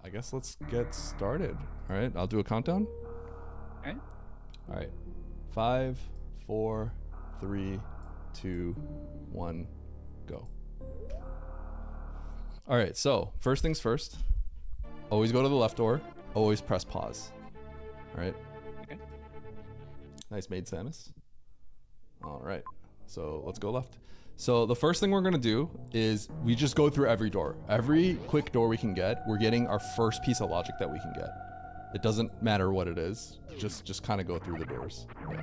I guess let's get started. All right, I'll do a countdown. All right. All right. 5, 4, 3, 2, 1, go. All right, so first things first. Always go to the left door. Always press pause. All right. Okay. Nice made, Samus. All right, so let's go left. So the first thing we're gonna do is we just go through every door. Every quick door we can get, we're getting our first piece of logic that we can get. It doesn't matter what it is. Just kind of go through the doors. Yeah.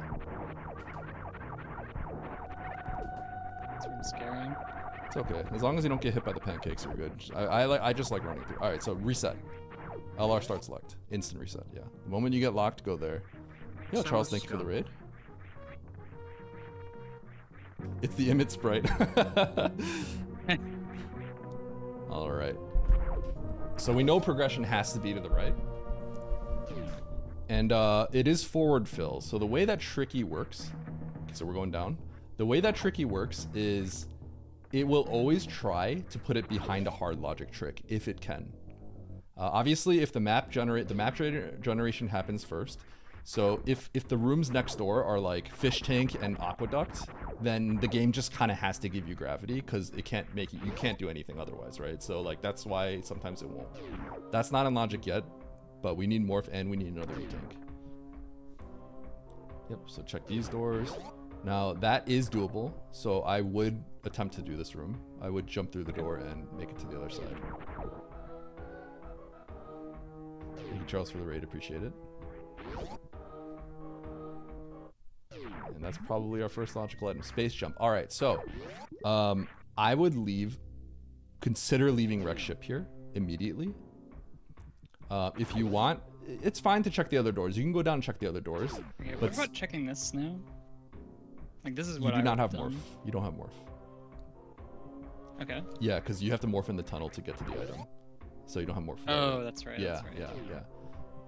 It's scaring. It's okay. As long as you don't get hit by the pancakes, you're good. I just like running through. All right, so reset. LR start select. Instant reset, yeah. The moment you get locked, go there. Yeah, Charles, thank you for the raid. It's the Emmet sprite. All right. So we know progression has to be to the right. And it is forward fill. So the way that Tricky works, okay, so we're going down. The way that Tricky works is it will always try to put it behind a hard logic trick if it can. Obviously, if the map generation happens first. So if the rooms next door are like fish tank and aqueduct, then the game just kind of has to give you gravity because it can't make it, you can't do anything otherwise, right? So like that's why sometimes it won't. That's not in logic yet, but we need morph and we need another E-tank. Yep, so check these doors. Now that is doable, so I would attempt to do this room. I would jump through the door and make it to the other side. Thank you, Charles, for the raid, appreciate it. And that's probably our first logical item, space jump. All right, so I would consider leaving wreck ship here immediately. If you want, it's fine to check the other doors. You can go down and check the other doors. Okay, but what about checking this now? Like this is you what do I not have done. morph. You don't have morph. Okay. Yeah, because you have to morph in the tunnel to get to the item. So you don't have morph. Oh, that's right. Yeah, that's right.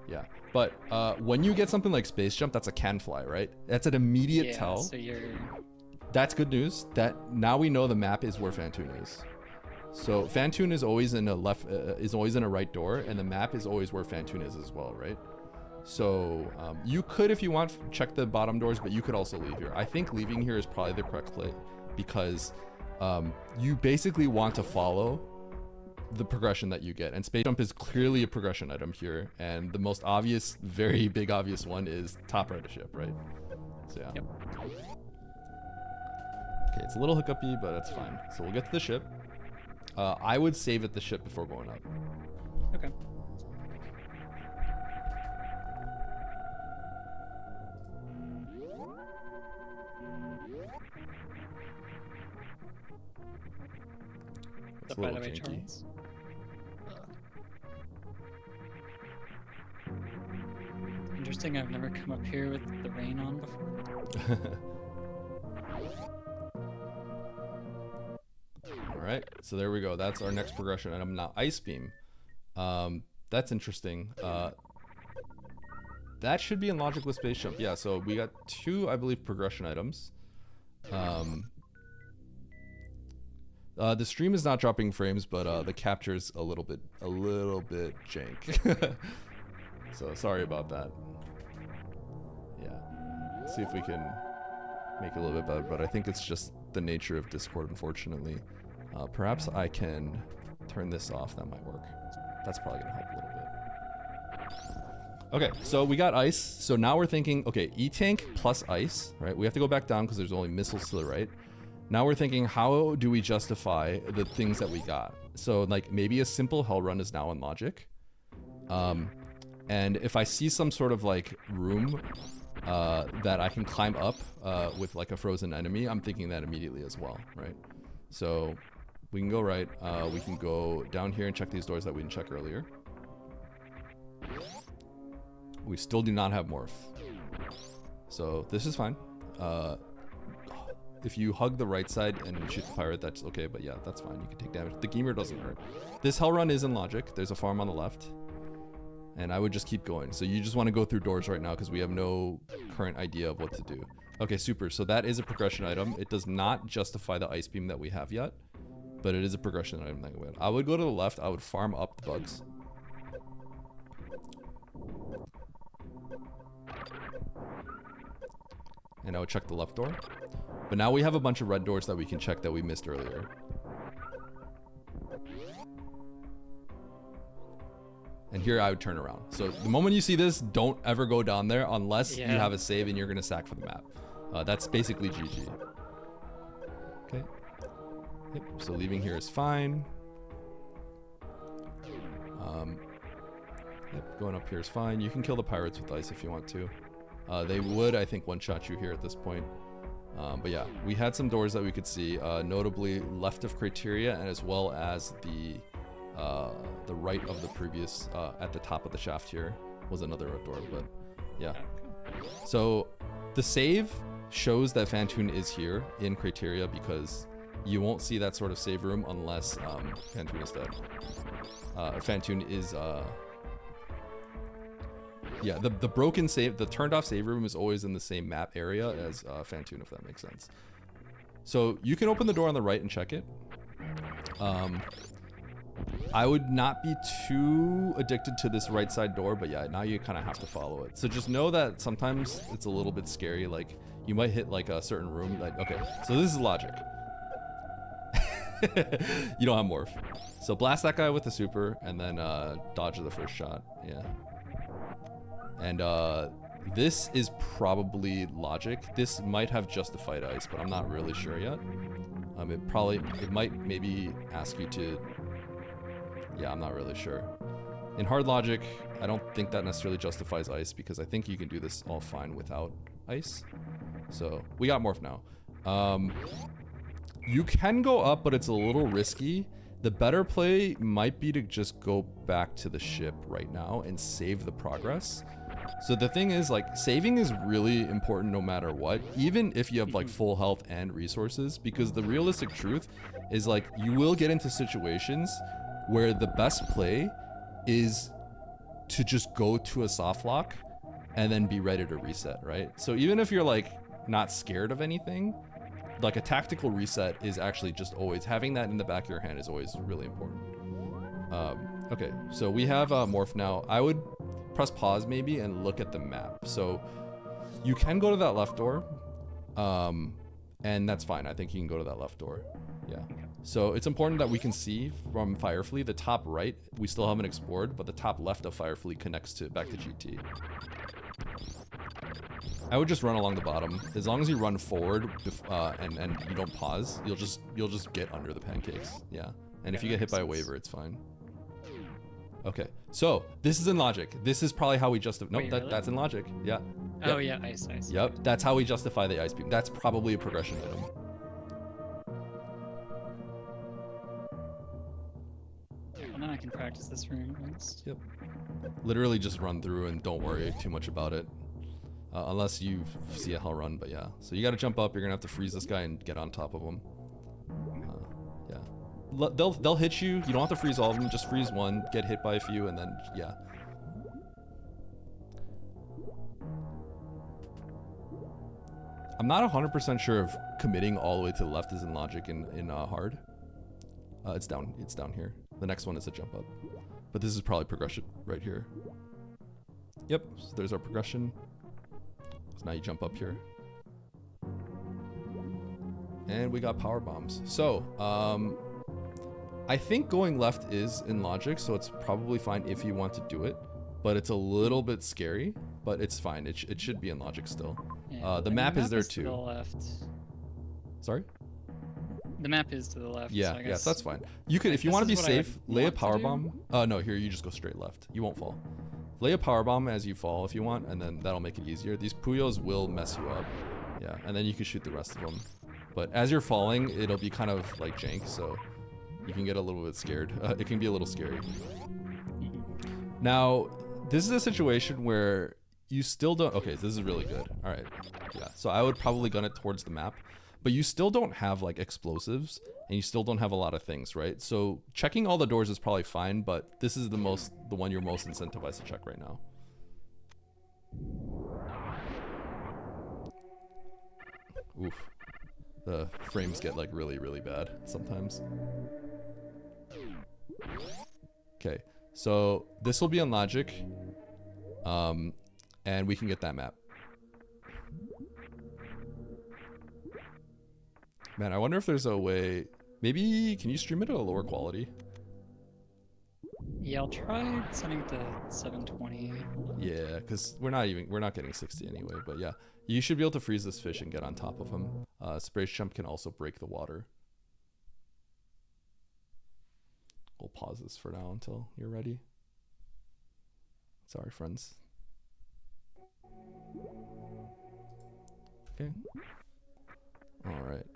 yeah. But when you get something like space jump, that's a can fly, right? That's an immediate Yeah, tell. so you're... That's good news. That now we know the map is where Fantoon is. So Fantoon is always in a always in a right door, and the map is always where Fantoon is as well, right? So you could, if you want, check the bottom doors, but you could also leave here. I think leaving here is probably the correct play because you basically want to follow the progression that you get, and space jump is clearly a progression item here, and the most obvious, very big obvious one is top right of ship, right? So yeah. Yep. Okay, it's a little hiccupy, but that's fine. So we'll get to the ship. I would save at the ship before going up. Okay. It's a By little the way, janky. Charles. Interesting, I've never come up here with the rain on before. All right, so there we go. That's our next progression item. Now, Ice Beam. That's interesting. That should be in logic with Space Jump. Yeah, so we got 2, I believe, progression items. The stream is not dropping frames, but the capture's a little bit jank. So sorry about that. Yeah, let's see if we can make it a little bit better, but I think it's just the nature of Discord, unfortunately. Perhaps I can turn this off, that might work. That's probably gonna help a little bit. Okay, so we got ice. So now we're thinking, okay, E-tank plus ice, right? We have to go back down because there's only missiles to the right. Now we're thinking, how do we justify the things that we got? So like maybe a simple hell run is now in logic. And if I see some sort of like room that I can climb up with like a frozen enemy, I'm thinking that immediately as well, right? So we can go right, we can go down here and check these doors that we didn't check earlier. We still do not have morph. So this is fine. If you hug the right side and shoot the pirate, that's okay, but yeah, that's fine. You can take damage. The Gamer doesn't hurt. This hell run is in logic. There's a farm on the left. And I would just keep going. So you just want to go through doors right now because we have no current idea of what to do. Okay, super. So that is a progression item. It does not justify the ice beam that we have yet, but it is a progression item that we have. I would go to the left. I would farm up the bugs. And I would check the left door. But now we have a bunch of red doors that we can check that we missed earlier. And here I would turn around. So the moment you see this, don't ever go down there unless you have a save and you're gonna sack for the map. That's basically GG. Okay. Yep, so leaving here is fine. Yep, going up here is fine. You can kill the pirates with ice if you want to. They would, I think, one-shot you here at this point. But yeah, we had some doors that we could see, notably left of criteria and as well as the right of the previous, at the top of the shaft here was another red door, but yeah. So the save shows that Fantoon is here in criteria because you won't see that sort of save room unless Fantoon is dead. Fantoon is, yeah, the broken save, the turned off save room is always in the same map area as Fantoon, if that makes sense. So you can open the door on the right and check it. I would not be too addicted to this right side door, but yeah, now you kind of have to follow it. So just know that sometimes it's a little bit scary. Like you might hit like a certain room. Like, okay, so this is logic. You don't have morph. So blast that guy with the super and then dodge the first shot. Yeah. And this is probably logic. This might have justified ice, but I'm not really sure yet. It might maybe ask you to, yeah, I'm not really sure. In hard logic, I don't think that necessarily justifies ice because I think you can do this all fine without ice. So we got morph now. You can go up, but it's a little risky. The better play might be to just go back to the ship right now and save the progress. So the thing is, like, saving is really important no matter what, even if you have like full health and resources, because the realistic truth is like you will get into situations where the best play is to just go to a soft lock and then be ready to reset, right? So even if you're like not scared of anything, like a tactical reset is actually just always having that in the back of your hand is always really important. Okay, so we have morph now. I would press pause maybe and look at the map. So you can go to that left door, and that's fine. I think you can go to that left door. Yeah. So it's important that we can see from Firefly, the top right, we still haven't explored, but the top left of Firefly connects to back to GT. I would just run along the bottom. As long as you run forward and you don't pause, you'll just get under the pancakes. Yeah. And if you get hit by a waiver, it's fine. Okay. So this is in logic. This is probably how we justify. Nope, Wait, really? that's in logic. Yeah. Oh Yep. yeah, ice. Yep. That's how we justify the ice beam. That's probably a progression item. Yeah, well, now I can practice this room once. Yep. Literally just run through and don't worry too much about it. Unless you see a hell run, but yeah. So you got to jump up. You're gonna have to freeze this guy and get on top of him. Yeah. They'll hit you. You don't have to freeze all of them. Just freeze one, get hit by a few, and then yeah. I'm not 100% sure if committing all the way to the left is in logic in hard. It's down here. The next one is a jump up, but this is probably progression right here. Yep. So there's our progression. So now you jump up here. And we got power bombs. So, I think going left is in logic, so it's probably fine if you want to do it. But it's a little bit scary, but it's fine. It should be in logic still. Yeah, The map is there to the too. left. Sorry? The map is to the left. Yeah, so I yes, guess that's fine. You could, if you want to be this is what I safe, would lay a want to power do. bomb. No, here you just go straight left. You won't fall. Lay a power bomb as you fall if you want, and then that'll make it easier. These Puyos will mess you up. Yeah, and then you can shoot the rest of them. But as you're falling, it'll be kind of like jank, so you can get a little bit scared. It can be a little scary. Now, this is a situation where you still don't... Okay, this is really good. All right. Yeah, so I would probably gun it towards the map, but you still don't have like explosives, and you still don't have a lot of things, right? So checking all the doors is probably fine, but this is the one you're most incentivized to check right now. Oof. The frames get like really, really bad sometimes. Okay, so this will be on logic. and we can get that map. Man, I wonder if there's a way. Maybe can you stream it at a lower quality? Yeah, I'll try setting it to 720. Yeah, because we're not getting 60 anyway. But yeah, you should be able to freeze this fish and get on top of him. Spray jump can also break the water. We'll pause this for now until you're ready. Sorry, friends. Okay. All right.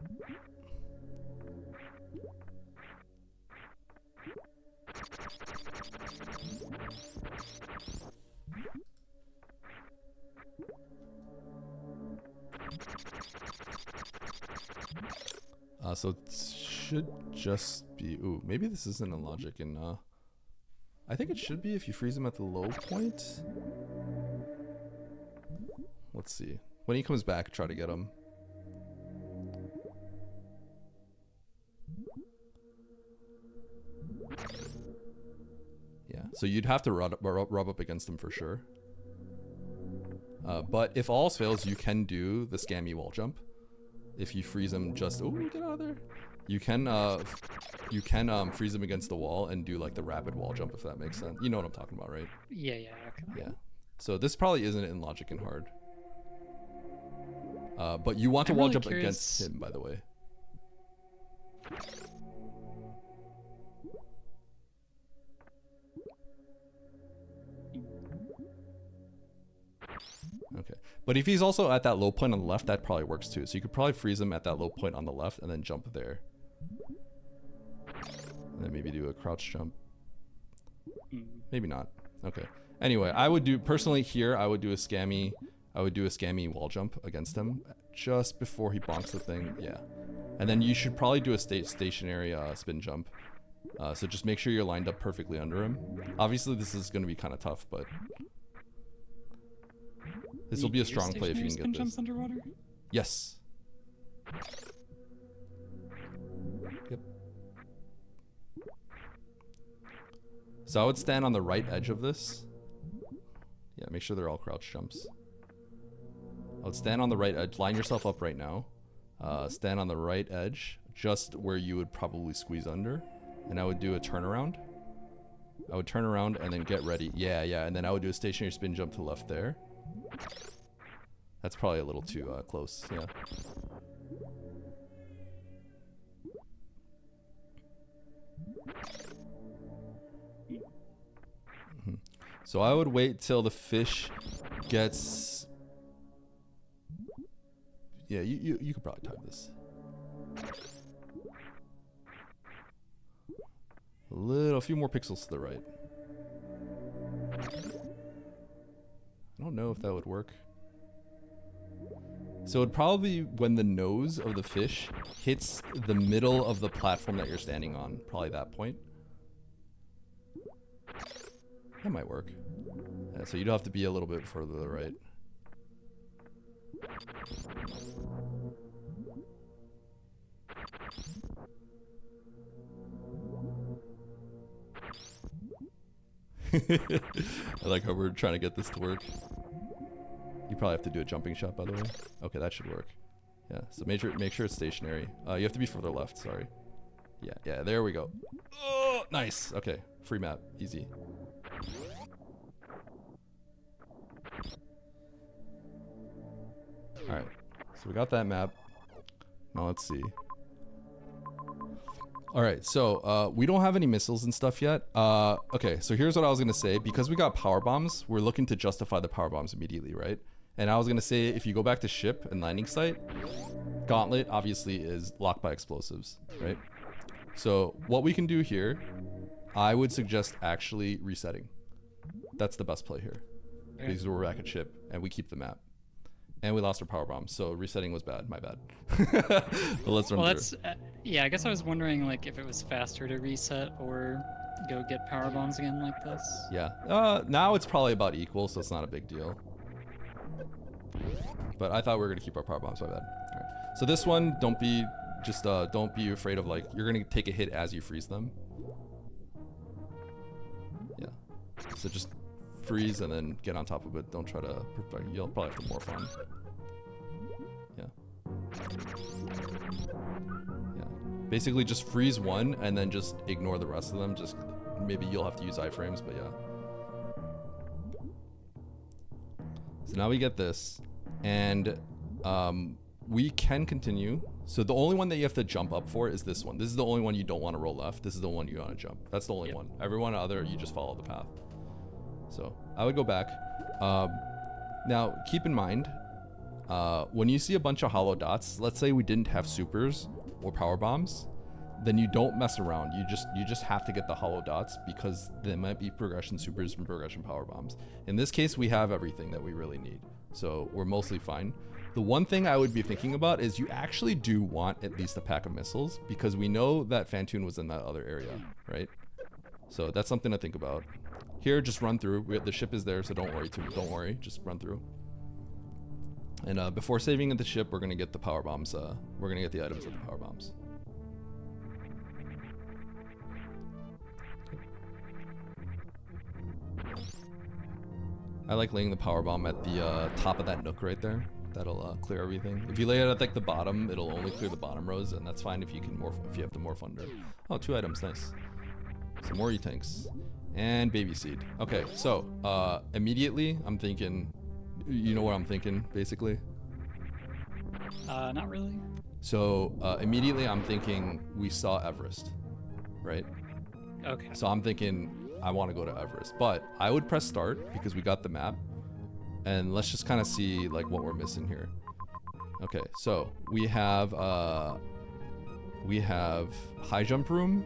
So it should just be. Ooh, maybe this isn't a logic, and I think it should be if you freeze him at the low point. Let's see. When he comes back, try to get him. Yeah, so you'd have to rub up against him for sure. But if all else fails, you can do the scammy wall jump. If you freeze him just, oh, get out of there. You can freeze him against the wall and do like the rapid wall jump, if that makes sense. You know what I'm talking about, right? Yeah, yeah, okay. Yeah. So this probably isn't in logic and hard. But you want to wall jump against him, by the way. Okay, but if he's also at that low point on the left, that probably works too. So you could probably freeze him at that low point on the left and then jump there. And then maybe do a crouch jump. Maybe not. Okay. Anyway, I would do, personally here, I would do a scammy wall jump against him just before he bonks the thing. Yeah. And then you should probably do a stationary spin jump. So just make sure you're lined up perfectly under him. Obviously this is going to be kind of tough, but this will be a strong play if you can get this. Jumps underwater? Yes. Yep. So I would stand on the right edge of this. Yeah, make sure they're all crouch jumps. I would stand on the right edge. Line yourself up right now. Stand on the right edge, just where you would probably squeeze under. And I would do a turnaround. I would turn around and then get ready. Yeah, yeah. And then I would do a stationary spin jump to the left there. That's probably a little too close. Yeah. So I would wait till the fish gets. Yeah, you could probably time this. A few more pixels to the right. I don't know if that would work. So it'd probably be when the nose of the fish hits the middle of the platform that you're standing on. Probably that point. That might work. Yeah, so you'd have to be a little bit further to the right. I like how we're trying to get this to work. You probably have to do a jumping shot, by the way. Okay, that should work. Yeah, so make sure it's stationary. You have to be further left, sorry. Yeah, there we go. Oh, nice. Okay, free map, easy. All right, so we got that map. Now let's see. All right, so we don't have any missiles and stuff yet. Okay, so here's what I was gonna say. Because we got power bombs, we're looking to justify the power bombs immediately, right? And I was gonna say, if you go back to ship and landing site, gauntlet obviously is locked by explosives, right? So what we can do here, I would suggest actually resetting. That's the best play here. Because we're back at ship and we keep the map. And we lost our power bomb, so resetting was bad. My bad. But let's run through. That's yeah. I guess I was wondering like if it was faster to reset or go get power bombs again like this. Yeah. Now it's probably about equal, so it's not a big deal. But I thought we were gonna keep our power bombs. My bad. All right. So this one, don't be afraid of like you're gonna take a hit as you freeze them. Yeah. So just freeze and then get on top of it. Don't try to perfect. You'll probably have to morph on. Yeah. Yeah. Basically, just freeze one and then just ignore the rest of them. Just maybe you'll have to use iframes, but yeah. So now we get this, and we can continue. So the only one that you have to jump up for is this one. This is the only one you don't want to roll left. This is the one you want to jump. That's the only one. Everyone other, you just follow the path. So I would go back. Now keep in mind, when you see a bunch of hollow dots, let's say we didn't have supers or power bombs, then you don't mess around. You just have to get the hollow dots because there might be progression supers and progression power bombs. In this case, we have everything that we really need. So we're mostly fine. The one thing I would be thinking about is you actually do want at least a pack of missiles because we know that Fantoon was in that other area, right? So that's something to think about. Here, just run through. The ship is there, so don't worry. Just run through. And before saving at the ship, we're gonna get the power bombs. We're gonna get the items of the power bombs. I like laying the power bomb at the top of that nook right there. That'll clear everything. If you lay it at like the bottom, it'll only clear the bottom rows, and that's fine if you can morph. If you have to morph under. Oh, 2 items, nice. Some more E-tanks and baby seed. Okay, so immediately I'm thinking. You know what I'm thinking, basically. Not really. So immediately I'm thinking we saw Everest, right? Okay. So I'm thinking I want to go to Everest, but I would press start because we got the map. And let's just kind of see like what we're missing here. Okay, so we have high jump room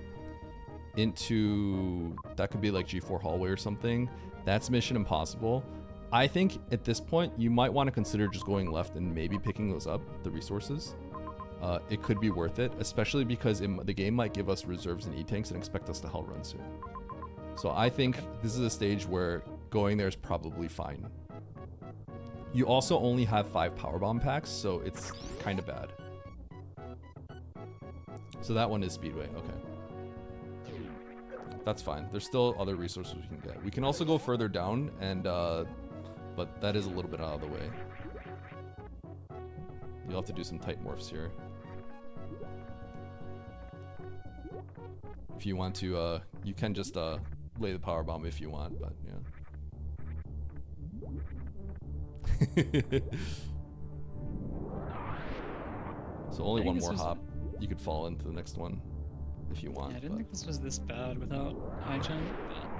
into, that could be like G4 hallway or something. That's Mission Impossible. I think at this point you might want to consider just going left and maybe picking those up, the resources. It could be worth it, especially because the game might give us reserves and E-tanks and expect us to hell run soon. So I think this is a stage where going there is probably fine. You also only have 5 power bomb packs, so it's kind of bad. So that one is Speedway, okay. That's fine. There's still other resources we can get. We can also go further down, and but that is a little bit out of the way. You'll have to do some tight morphs here. If you want to, you can just lay the power bomb if you want, but yeah. So only one more hop. You could fall into the next one if you want. Yeah, I didn't think this was this bad without high jump, but...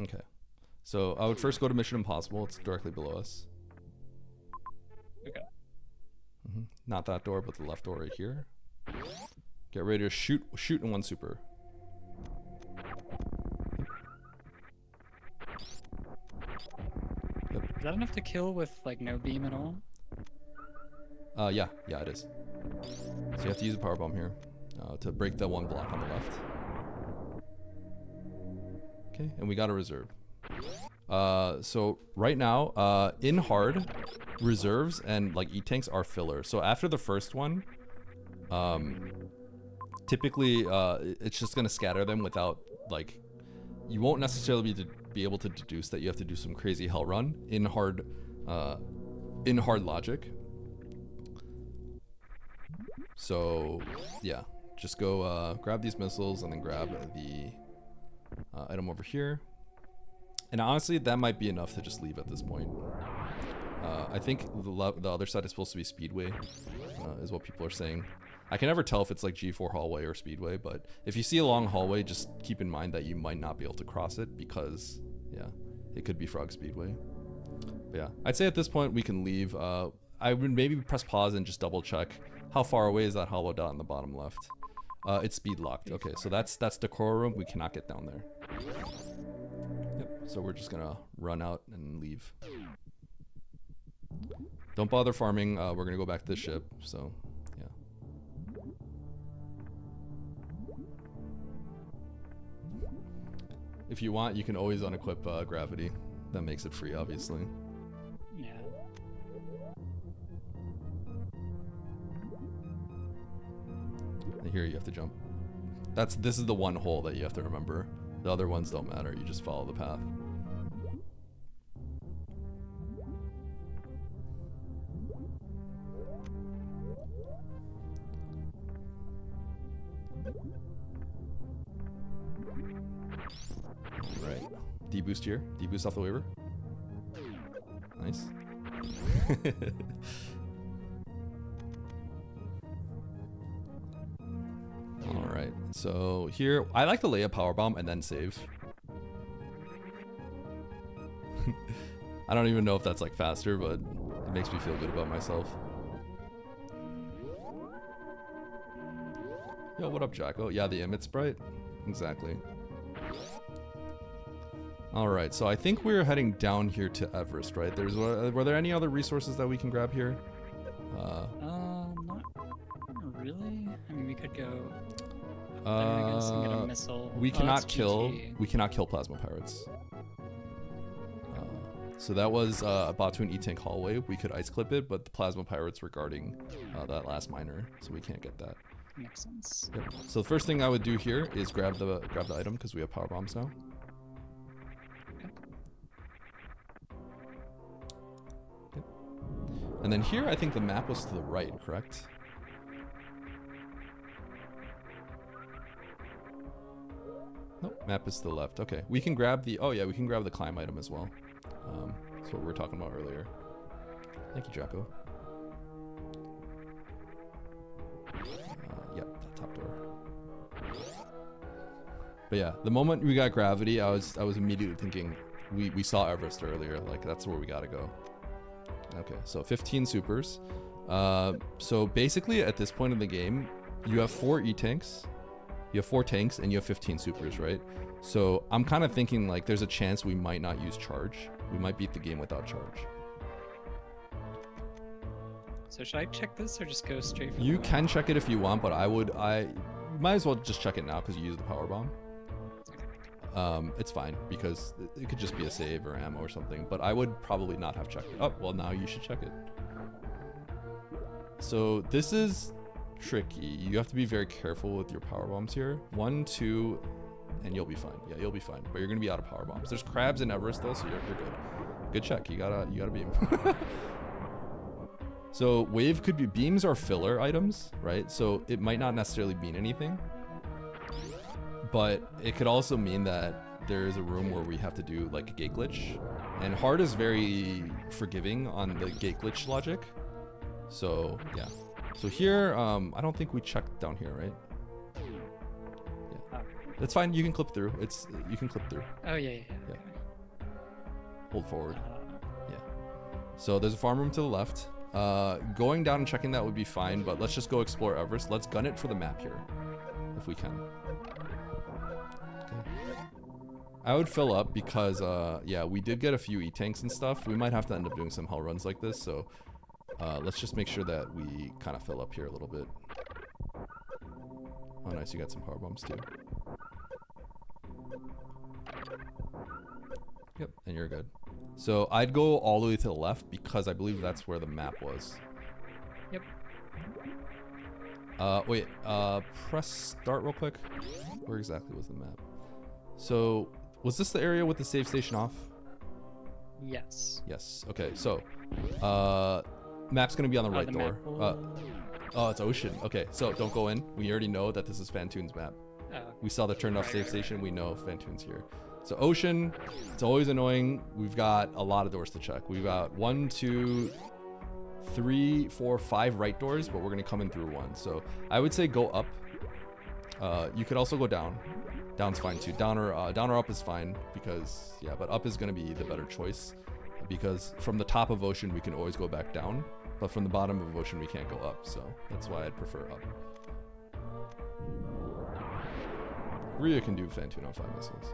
Okay. So I would first go to Mission Impossible. It's directly below us. Okay. Not that door, but the left door right here. Get ready to shoot in one super. Yep. Is that enough to kill with like no beam at all? Yeah, it is. So you have to use a power bomb here to break the one block on the left. Okay, and we got a reserve. So right now, in hard, reserves and like E-tanks are filler. So after the first one, typically it's just gonna scatter them without like, you won't necessarily be able to deduce that you have to do some crazy hell run in hard logic. So yeah, just go grab these missiles and then grab the item over here. And honestly, that might be enough to just leave at this point. I think the other side is supposed to be Speedway, is what people are saying. I can never tell if it's like G4 hallway or Speedway, but if you see a long hallway, just keep in mind that you might not be able to cross it because, yeah, it could be Frog Speedway. But yeah, I'd say at this point we can leave. I would maybe press pause and just double check how far away is that hollow dot in the bottom left. It's speed locked. Okay, so that's the core room. We cannot get down there. Yep. So we're just gonna run out and leave. Don't bother farming. We're gonna go back to the ship. So yeah. If you want, you can always unequip gravity. That makes it free, obviously. Yeah. Here you have to jump. This is the one hole that you have to remember. The other ones don't matter. You just follow the path. Right. D-boost here. D-boost off the waiver. Nice. Alright, so here, I like to lay a power bomb and then save. I don't even know if that's like faster, but it makes me feel good about myself. Yo, what up, Jacko? Yeah, the emit sprite? Exactly. Alright, so I think we're heading down here to Everest, right? Were there any other resources that we can grab here? Not really. I mean, we could go there, I guess, and get a missile. We cannot kill. GT. We cannot kill plasma pirates. So that was Batu E-Tank hallway. We could ice clip it, but the plasma pirates were guarding that last miner, so we can't get that. Makes sense. Yep. So the first thing I would do here is grab the item because we have power bombs now. Okay. Yep. And then here, I think the map was to the right, correct? Nope, map is to the left. Okay, we can grab the. Oh yeah, we can grab the climb item as well. That's what we were talking about earlier. Thank you, Jacko. Yeah, that top door. But yeah, the moment we got gravity, I was immediately thinking we saw Everest earlier. Like that's where we gotta go. Okay, so 15 supers. So basically, at this point in the game, you have 4 E-tanks. You have 4 tanks and you have 15 supers, right? So I'm kind of thinking like there's a chance we might not use charge. We might beat the game without charge. So should I check this or just go straight for You the can check it if you want, but I might as well just check it now because you use the power bomb. It's fine because it could just be a save or ammo or something, but I would probably not have checked it. Oh, well now you should check it. So this is tricky. You have to be very careful with your power bombs here. 1, 2, and you'll be fine. Yeah, you'll be fine. But you're gonna be out of power bombs. There's crabs in Everest though, so you're good. Good check. You gotta beam. So wave could be beams are filler items, right? So it might not necessarily mean anything, but it could also mean that there is a room where we have to do like a gate glitch, and hard is very forgiving on the gate glitch logic. So yeah. So here, I don't think we checked down here, right? Yeah, that's fine. You can clip through. You can clip through. Oh yeah. Okay. Hold forward. Yeah. So there's a farm room to the left. Going down and checking that would be fine, but let's just go explore Everest. Let's gun it for the map here, if we can. Okay. I would fill up because, yeah, we did get a few E-tanks and stuff. We might have to end up doing some hell runs like this, so let's just make sure that we kind of fill up here a little bit. Oh, nice, you got some power bombs too. Yep, and you're good. So I'd go all the way to the left because I believe that's where the map was. Yep. Wait, press start real quick. Where exactly was the map? So was this the area with the save station off? Yes. Yes. Okay, so map's gonna be on the right door. Oh, it's ocean. Okay, so don't go in. We already know that this is Fantoon's map. Oh. We saw the turned off save station. We know Fantoon's here. So ocean, it's always annoying. We've got a lot of doors to check. We've got 1, 2, 3, 4, 5 right doors, but we're gonna come in through one. So I would say go up. You could also go down. Down's fine too. Down or up is fine because yeah, but up is gonna be the better choice because from the top of ocean we can always go back down, but from the bottom of ocean we can't go up. So that's why I'd prefer up. Rhea can do Fantoon on 5 missiles.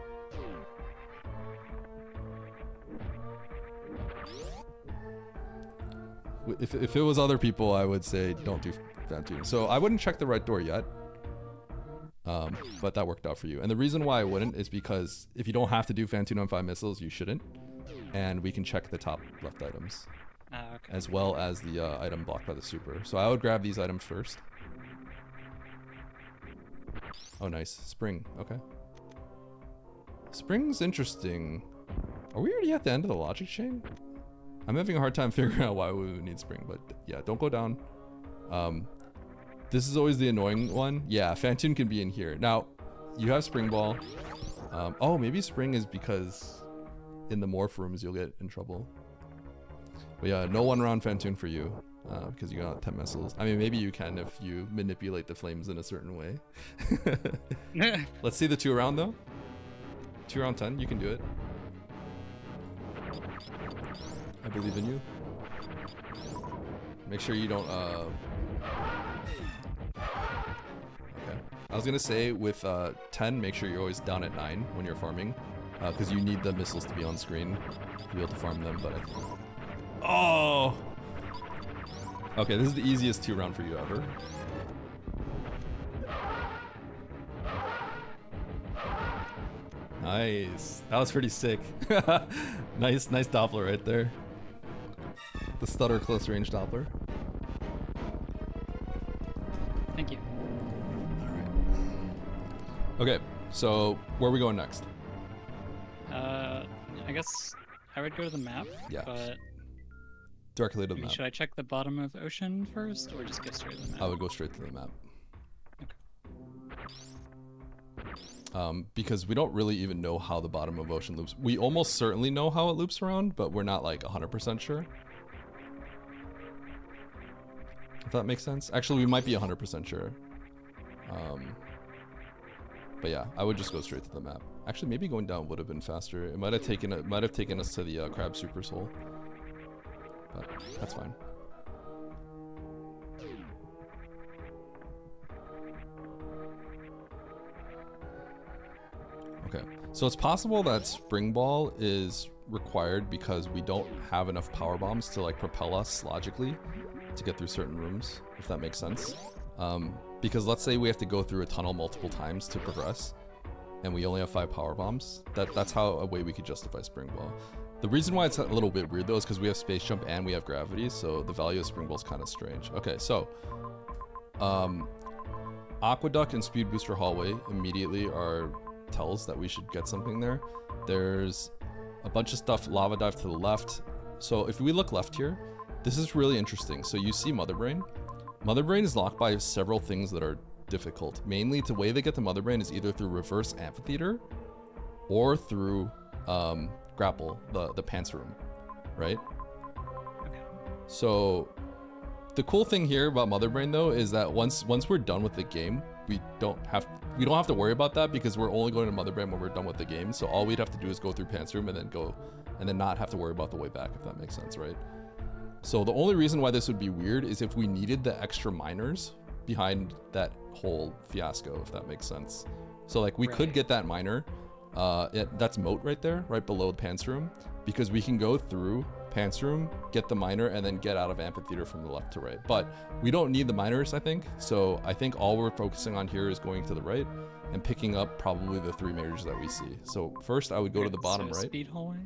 If it was other people, I would say don't do Fantoon. So I wouldn't check the right door yet. But that worked out for you. And the reason why I wouldn't is because if you don't have to do Fantoon on 5 missiles, you shouldn't. And we can check the top left items. Okay. As well as the item blocked by the super. So I would grab these items first. Oh, nice. Spring. Okay. Spring's interesting. Are we already at the end of the logic chain? I'm having a hard time figuring out why we would need spring, but yeah, don't go down. This is always the annoying one. Yeah, Phantoon can be in here. Now, you have spring ball. Oh, maybe spring is because in the morph rooms you'll get in trouble. But yeah, no one round Phantoon for you because you got 10 missiles. I mean, maybe you can if you manipulate the flames in a certain way. Let's see the 2 round though. 2 round 10, you can do it. I believe in you. Make sure you don't okay. I was gonna say with 10, make sure you're always down at 9 when you're farming, because you need the missiles to be on screen to be able to farm them. But I think... Oh. Okay, this is the easiest 2 round for you ever. Nice. That was pretty sick. Nice Doppler right there. The stutter close range Doppler. Thank you. Alright. Okay, so where are we going next? I guess I would go to the map. Yeah. But Directly to the map. should I check the bottom of ocean first, or just go straight to the map? I would go straight to the map. Okay. Because we don't really even know how the bottom of ocean loops. We almost certainly know how it loops around, but we're not like 100% sure. If that makes sense. Actually, we might be 100% sure. But yeah, I would just go straight to the map. Actually, maybe going down would have been faster. It might have taken us to the Crab Super Soul. But that's fine. Okay, so it's possible that Spring Ball is required because we don't have enough power bombs to like propel us logically to get through certain rooms, if that makes sense. Because let's say we have to go through a tunnel multiple times to progress, and we only have 5 power bombs. That's how a way we could justify Spring Ball. The reason why it's a little bit weird though is because we have Space Jump and we have Gravity, so the value of Spring Ball is kind of strange. Okay, so Aqueduct and Speed Booster Hallway immediately are tells that we should get something there. There's a bunch of stuff, Lava Dive to the left. So if we look left here, this is really interesting. So you see Mother Brain. Mother Brain is locked by several things that are difficult. Mainly, the way they get to Mother Brain is either through reverse amphitheater or through grapple, the pants room, right? Okay. So the cool thing here about Mother Brain though is that once we're done with the game, we don't have to worry about that because we're only going to Mother Brain when we're done with the game. So all we'd have to do is go through pants room and then not have to worry about the way back, if that makes sense, right? So the only reason why this would be weird is if we needed the extra miners behind that whole fiasco, if that makes sense. So like we could get that miner, that's moat right there, right below the pants room, because we can go through pants room, get the miner, and then get out of amphitheater from the left to right. But we don't need the miners, I think. So I think all we're focusing on here is going to the right and picking up probably the 3 majors that we see. So first I would go to the bottom right. Speed hallway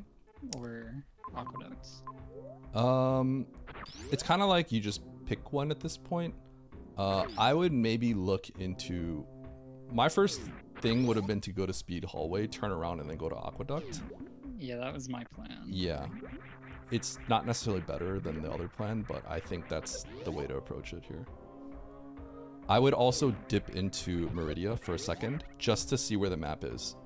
or aqueducts? It's kind of like you just pick one at this point. I would maybe look into, my first thing would have been to go to Speed Hallway, turn around, and then go to Aqueduct. Yeah, that was my plan. Yeah. It's not necessarily better than the other plan, but I think that's the way to approach it here. I would also dip into Meridia for a second, just to see where the map is.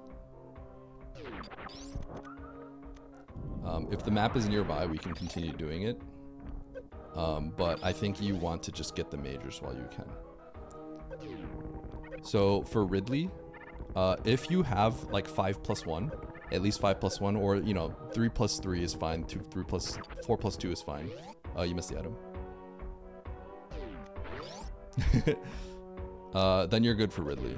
If the map is nearby, we can continue doing it. But I think you want to just get the majors while you can. So for Ridley, if you have like 5+1, at least 5+1, or 3+3 is fine. 4+2 is fine. You missed the item. Then you're good for Ridley.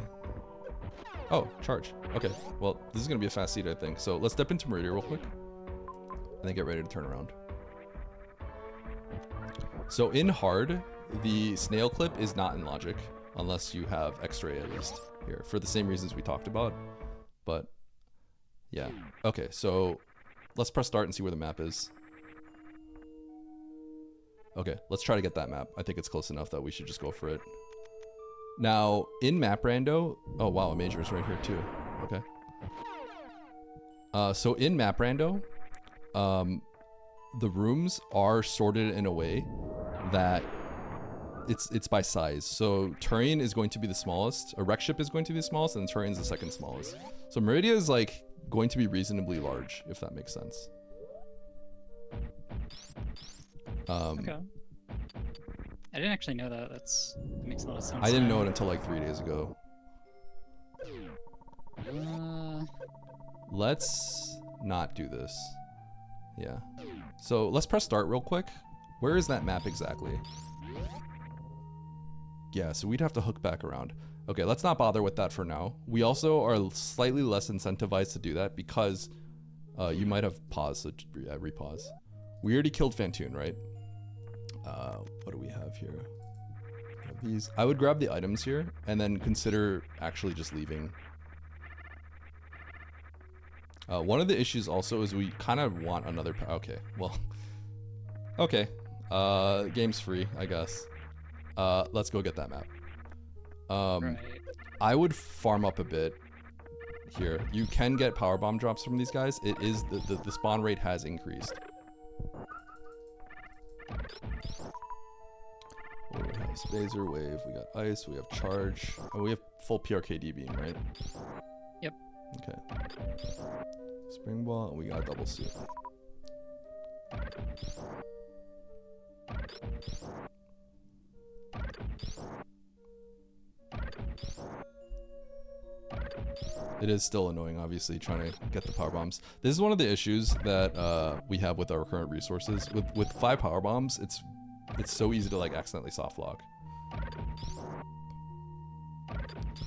Oh, charge. Okay. Well, this is gonna be a fast seed, I think. So let's step into Meridia real quick, and then get ready to turn around. So in hard, the snail clip is not in logic unless you have X-ray at least here, for the same reasons we talked about. But yeah. Okay, so let's press start and see where the map is. Okay, let's try to get that map. I think it's close enough that we should just go for it. Now, in map rando, oh wow, a major is right here too. Okay. So in map rando, the rooms are sorted in a way that it's by size. So Turian is going to be the smallest, a wreck ship is going to be the smallest, and Turian's the second smallest. So Meridia is like going to be reasonably large, if that makes sense. Okay. I didn't actually know that. That makes a lot of sense. I didn't know it until like 3 days ago. Let's not do this. Yeah. So let's press start real quick. Where is that map exactly? Yeah, so we'd have to hook back around. Okay, let's not bother with that for now. We also are slightly less incentivized to do that because you might have paused, so repause. We already killed Fantoon, right? What do we have here? We have these. I would grab the items here and then consider actually just leaving. One of the issues also is we kind of want another. Okay, well, okay. Game's free, I guess. Let's go get that map. Right. I would farm up a bit here. You can get power bomb drops from these guys. It is the spawn rate has increased. What do we have? Spazer wave. We got ice. We have charge. Oh, we have full PRKD beam, right? Yep. Okay. Spring ball. And we got double suit. It is still annoying, obviously, trying to get the power bombs. This is one of the issues that we have with our current resources. With 5 power bombs, it's so easy to like accidentally soft lock.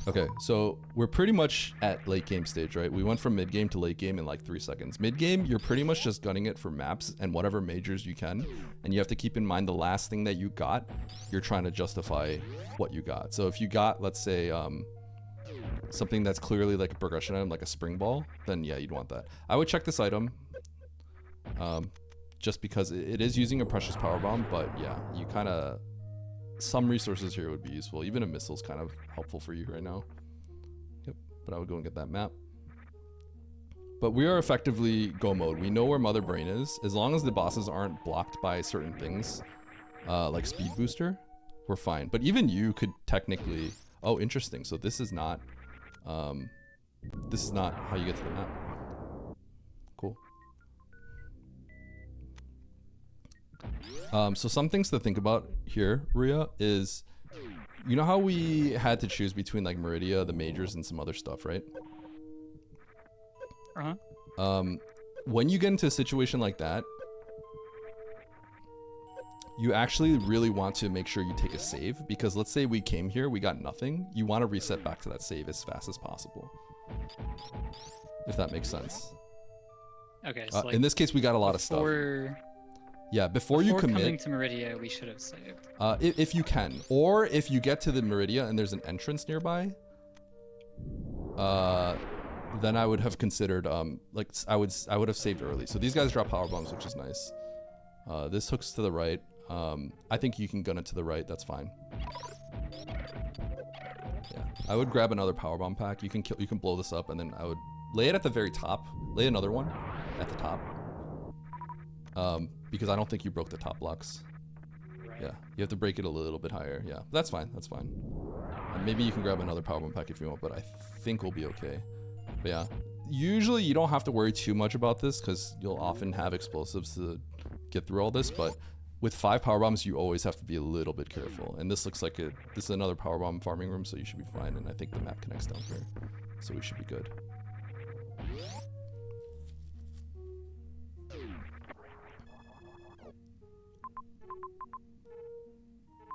Okay, so we're pretty much at late game stage, right? We went from mid game to late game in like 3 seconds. Mid game, you're pretty much just gunning it for maps and whatever majors you can, and you have to keep in mind the last thing that you got, you're trying to justify what you got. So if you got, let's say, something that's clearly like a progression item, like a spring ball, then yeah, you'd want that. I would check this item, just because it is using a precious power bomb, but yeah, you kind of, some resources here would be useful. Even a missile's kind of helpful for you right now. Yep, but I would go and get that map. But we are effectively go mode. We know where Mother Brain is. As long as the bosses aren't blocked by certain things, like speed booster, we're fine. But even you could technically, oh, interesting. So this is not how you get to the map. Cool. So some things to think about here, Ruya, is, you know how we had to choose between like Meridia, the majors, and some other stuff, right? Uh-huh. When you get into a situation like that, you actually really want to make sure you take a save, because let's say we came here, we got nothing. You want to reset back to that save as fast as possible, if that makes sense. Okay, so like in this case, we got a lot of stuff. Yeah, before you commit. Coming to Meridia, we should have saved. If you can, or if you get to the Meridia and there's an entrance nearby, then I would have considered like I would have saved early. So these guys drop power bombs, which is nice. This hooks to the right. I think you can gun it to the right. That's fine. Yeah, I would grab another power bomb pack. You can blow this up, and then I would lay it at the very top. Lay another one at the top. Because I don't think you broke the top blocks. Yeah, you have to break it a little bit higher. Yeah, that's fine. That's fine. And maybe you can grab another power bomb pack if you want, but I think we'll be okay. But yeah, usually you don't have to worry too much about this because you'll often have explosives to get through all this. But with 5 power bombs, you always have to be a little bit careful. And this looks like this is another power bomb farming room, so you should be fine. And I think the map connects down here, so we should be good.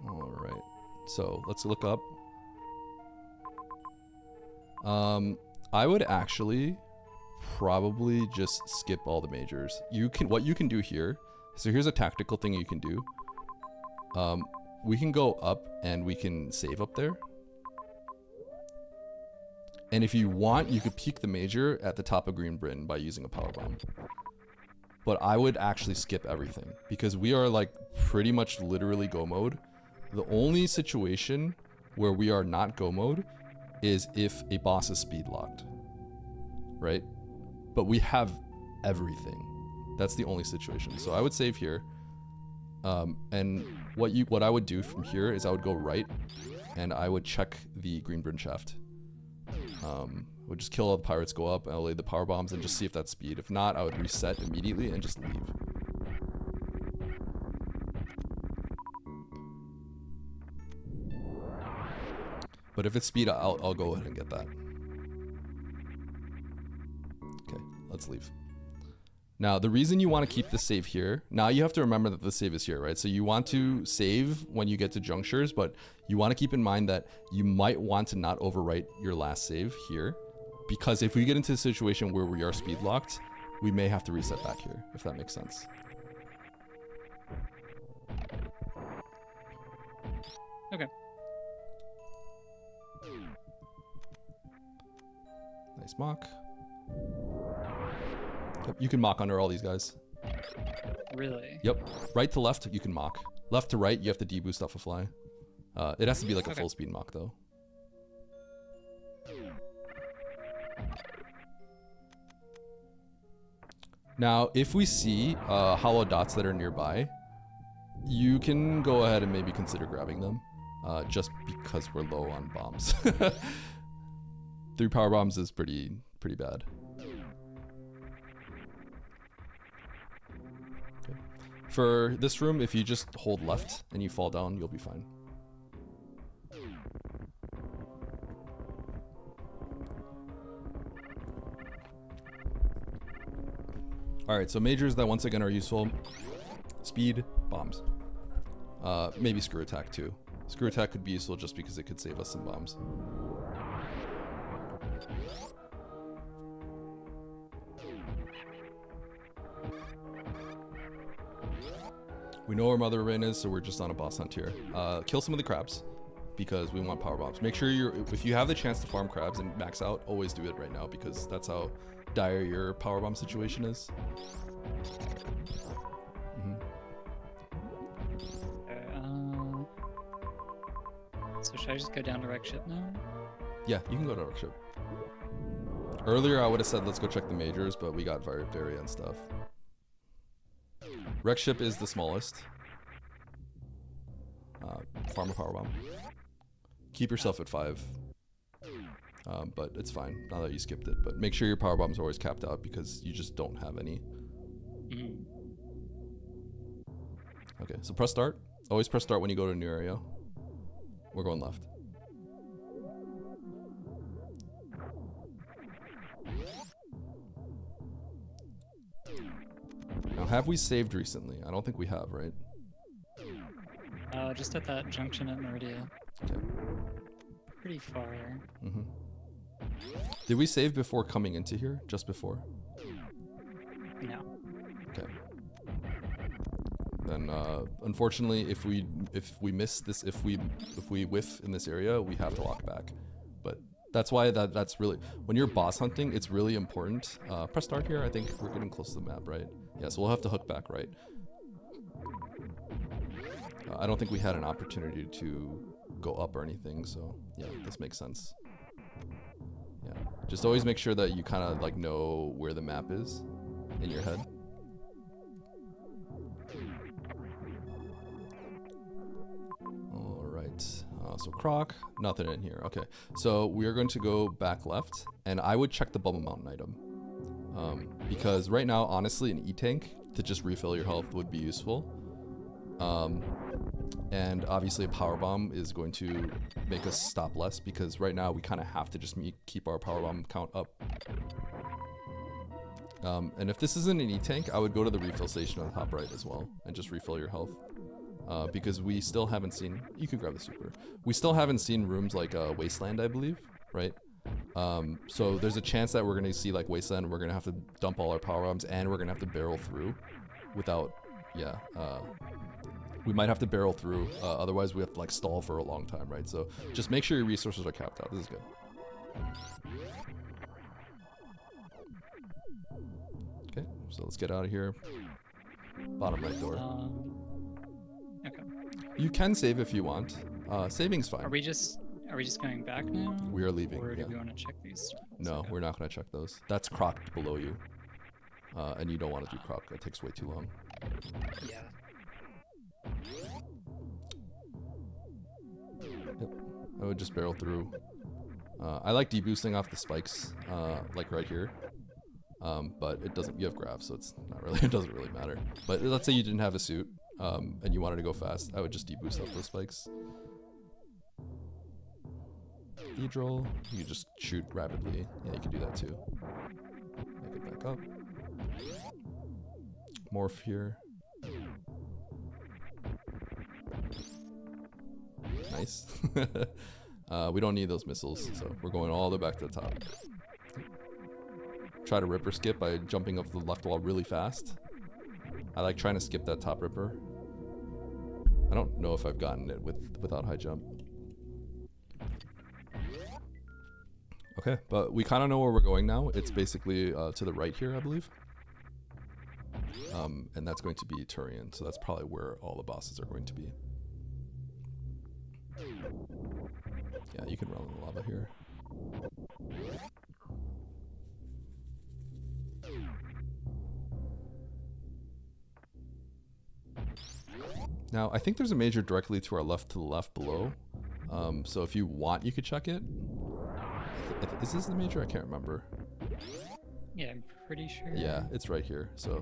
All right, so let's look up. I would actually probably just skip all the majors. What you can do here. So here's a tactical thing you can do. We can go up and we can save up there. And if you want, you could peek the major at the top of Green Britain by using a power bomb. But I would actually skip everything because we are like pretty much literally go mode. The only situation where we are not go mode is if a boss is speed locked, right? But we have everything. That's the only situation. So I would save here. And what I would do from here is I would go right and I would check the green burn shaft. Would just kill all the pirates, go up, and I'll lay the power bombs and just see if that's speed. If not, I would reset immediately and just leave. But if it's speed, I'll go ahead and get that. Okay, let's leave. Now, the reason you want to keep the save here, now you have to remember that the save is here, right? So you want to save when you get to junctures, but you want to keep in mind that you might want to not overwrite your last save here, because if we get into a situation where we are speed locked, we may have to reset back here, if that makes sense. Okay. Nice mock. Yep, you can mock under all these guys. Really? Yep. Right to left, you can mock. Left to right, you have to deboost off a fly. It has to be like a full speed mock though. Now, if we see hollow dots that are nearby, you can go ahead and maybe consider grabbing them, just because we're low on bombs. 3 power bombs is pretty bad. Okay. For this room, if you just hold left and you fall down, you'll be fine. Alright, so majors that once again are useful. Speed, bombs. Maybe screw attack too. Screw attack could be useful just because it could save us some bombs. We know where Mother Rain is, so we're just on a boss hunt here. Kill some of the crabs because we want power bombs. Make sure if you have the chance to farm crabs and max out, always do it right now because that's how dire your power bomb situation is. So should I just go down to wreck ship now? Yeah, you can go to wreck ship. Earlier I would have said let's go check the majors, but we got very and stuff. Wreck ship is the smallest. Farm a power bomb. Keep yourself at 5. But it's fine now that you skipped it. But make sure your power bombs are always capped out because you just don't have any. Okay, so press start. Always press start when you go to a new area. We're going left. Now, have we saved recently? I don't think we have, right? Just at that junction at Meridia. Okay. Pretty far. Did we save before coming into here? Just before? No. Okay. Then, unfortunately, if we miss this, if we whiff in this area, we have to lock back. But that's why that's really, when you're boss hunting, it's really important. Press start here. I think we're getting close to the map, right? Yeah, so we'll have to hook back right. I don't think we had an opportunity to go up or anything, so yeah, this makes sense. Yeah, just always make sure that you kind of like know where the map is in your head. All right, so Croc, nothing in here. Okay, so we are going to go back left, and I would check the Bubble Mountain item. Because right now, honestly, an E-Tank to just refill your health would be useful. And obviously a power bomb is going to make us stop less because right now we kind of have to just keep our power bomb count up. And if this isn't an E-Tank, I would go to the refill station on the top right as well and just refill your health. Because we still haven't seen, you can grab the super. We still haven't seen rooms like Wasteland, I believe, right? So there's a chance that we're going to see like Wasteland, we're going to have to dump all our power bombs and we're going to have to barrel through without, yeah, we might have to barrel through, otherwise we have to like stall for a long time, right? So just make sure your resources are capped out. This is good. Okay, so let's get out of here. Bottom right door. Okay. You can save if you want. Saving's fine. Are we just Are we just going back now? We are leaving. Or do Yeah. we want to check these? No, Okay. we're not gonna check those. That's crocked below you, and you don't want to do crock. It takes way too long. Yeah. Yep. I would just barrel through. I like deboosting off the spikes, like right here. But it doesn't. You have grav, so it's not really. It doesn't really matter. But let's say you didn't have a suit, and you wanted to go fast. I would just deboost off those spikes. Cathedral. You just shoot rapidly. Yeah, you can do that too. Make it back up. Morph here. Nice. We don't need those missiles, so we're going all the way back to the top. Try to ripper skip by jumping up the left wall really fast. I like trying to skip that top ripper. I don't know if I've gotten it without high jump. Okay, but we kind of know where we're going now. It's basically to the right here, I believe. And that's going to be Turian, so that's probably where all the bosses are going to be. Yeah, you can run in the lava here. Now, I think there's a major directly to our left to the left below. So if you want, you could check it. Is this the major? I can't remember. Yeah, I'm pretty sure. Yeah, it's right here. So,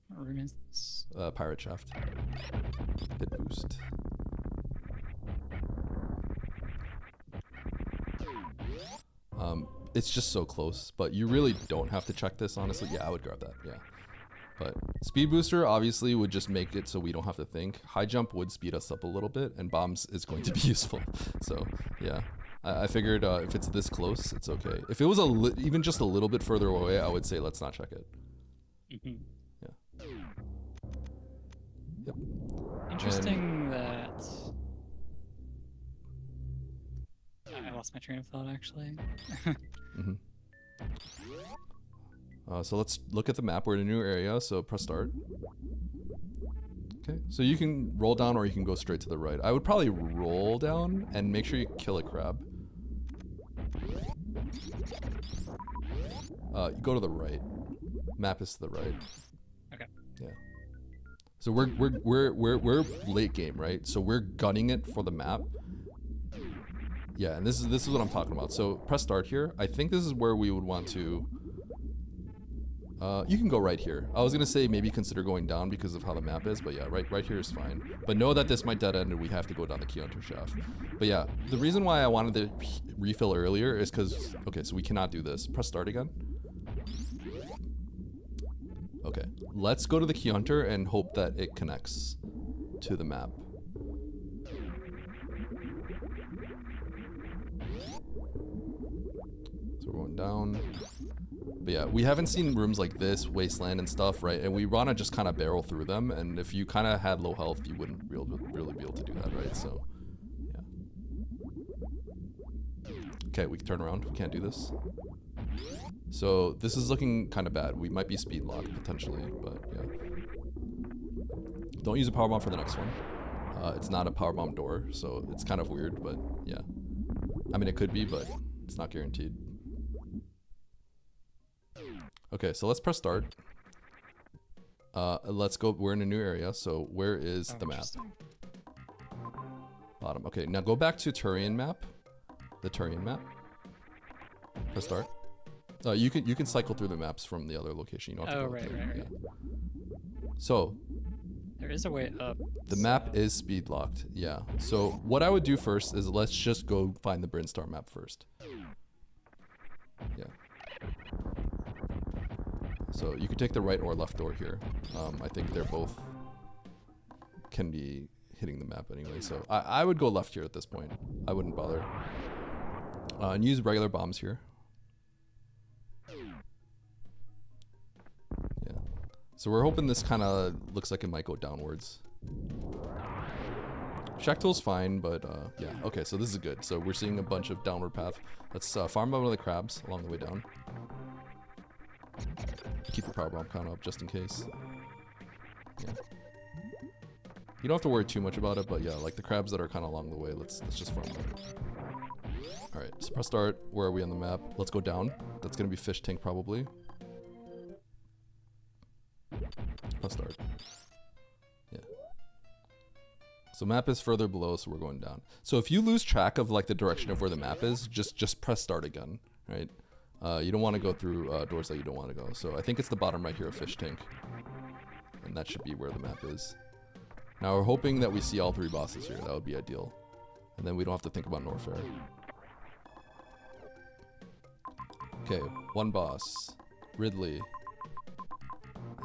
What room is this? pirate shaft. Hit boost. It's just so close, but you really don't have to check this, honestly. Yeah, I would grab that, yeah. But speed booster obviously would just make it so we don't have to think. High jump would speed us up a little bit, and bombs is going to be useful. So, yeah. I figured if it's this close, it's okay. If it was even just a little bit further away, I would say let's not check it. Mm-hmm. Yeah. Yep. Interesting that... I lost my train of thought, actually. Mm-hmm. So let's look at the map. We're in a new area, so press start. Okay, so you can roll down or you can go straight to the right. I would probably roll down and make sure you kill a crab. You go to the right. Map is to the right. Okay. Yeah. So we're late game, right? So we're gunning it for the map. Yeah, and this is what I'm talking about. So press start here. I think this is where we would want to. You can go right here. I was gonna say maybe consider going down because of how the map is, but yeah, right here is fine. But know that this might dead end and we have to go down the key hunter shaft. But yeah, the reason why I wanted to refill earlier is because okay, so we cannot do this. Press start again. Okay, let's go to the key hunter and hope that it connects to the map. So we're going down. But yeah, we haven't seen rooms like this, wasteland and stuff, right? And we want to just kind of barrel through them. And if you kind of had low health, you wouldn't really be able to do that, right? So, yeah. Okay, we can turn around. We can't do this. So this is looking kind of bad. We might be speed locked potentially, but yeah. Don't use a powerbomb for the next one. It's not a powerbomb door, so it's kind of weird, but yeah. I mean, it could be, but it's not guaranteed. Okay, so let's press start. Let's go. We're in a new area, so where is the map? Bottom. Okay, now go back to Turian map. The Turian map. Press start. You can cycle through the maps from the other location. You don't have to go right. Yeah. So there is a way up. the map is speed locked. Yeah. So what I would do first is let's just go find the Brinstar map first. Yeah. So you could take the right or left door here. I think they're both can be hitting the map anyway. So I would go left here at this point. I wouldn't bother. And use regular bombs here. Yeah. So we're hoping this kind of looks like it might go downwards. Shack tool's fine, but yeah. Okay, so this is good. So we're seeing a bunch of downward path. Let's farm out one of the crabs along the way down. Keep your power bomb count up just in case. Yeah. You don't have to worry too much about it, but yeah, like the crabs that are kind of along the way, let's just farm them. All right, so press start. Where are we on the map? Let's go down. That's gonna be fish tank probably. Press start. Yeah. So map is further below, so we're going down. So if you lose track of like the direction of where the map is, just press start again, right? You don't want to go through doors that you don't want to go. So I think it's the bottom right here of fish tank, and that should be where the map is. Now we're hoping that we see all 3 bosses here. That would be ideal, and then we don't have to think about Norfair. Okay, 1 boss, Ridley,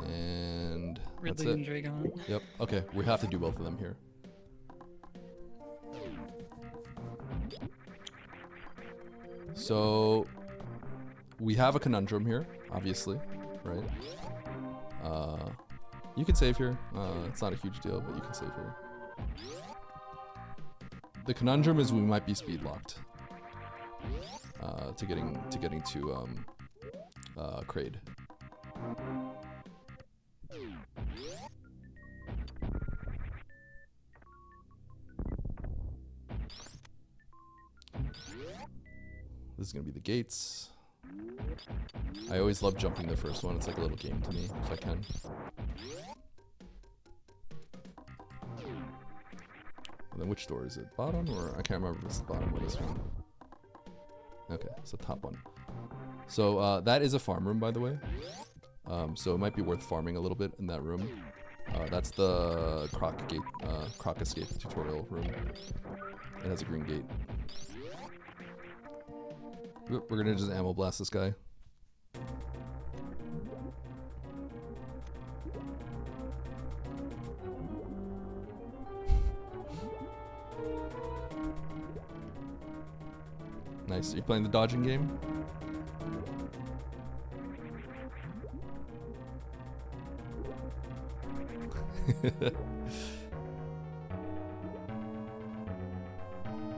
and Ridley that's and it. Dragon. Yep. Okay, we have to do both of them here. So we have a conundrum here, obviously, right? You can save here. It's not a huge deal, but you can save here. The conundrum is we might be speed locked to getting to Kraid. This is gonna be the gates. I always love jumping the first one. It's like a little game to me, if I can. And then which door is it? Bottom or I can't remember if it's the bottom or this one. Okay, it's the top one. So that is a farm room, by the way. So it might be worth farming a little bit in that room. That's the croc escape tutorial room. It has a green gate. We're gonna just ammo blast this guy. Nice. Are you playing the dodging game?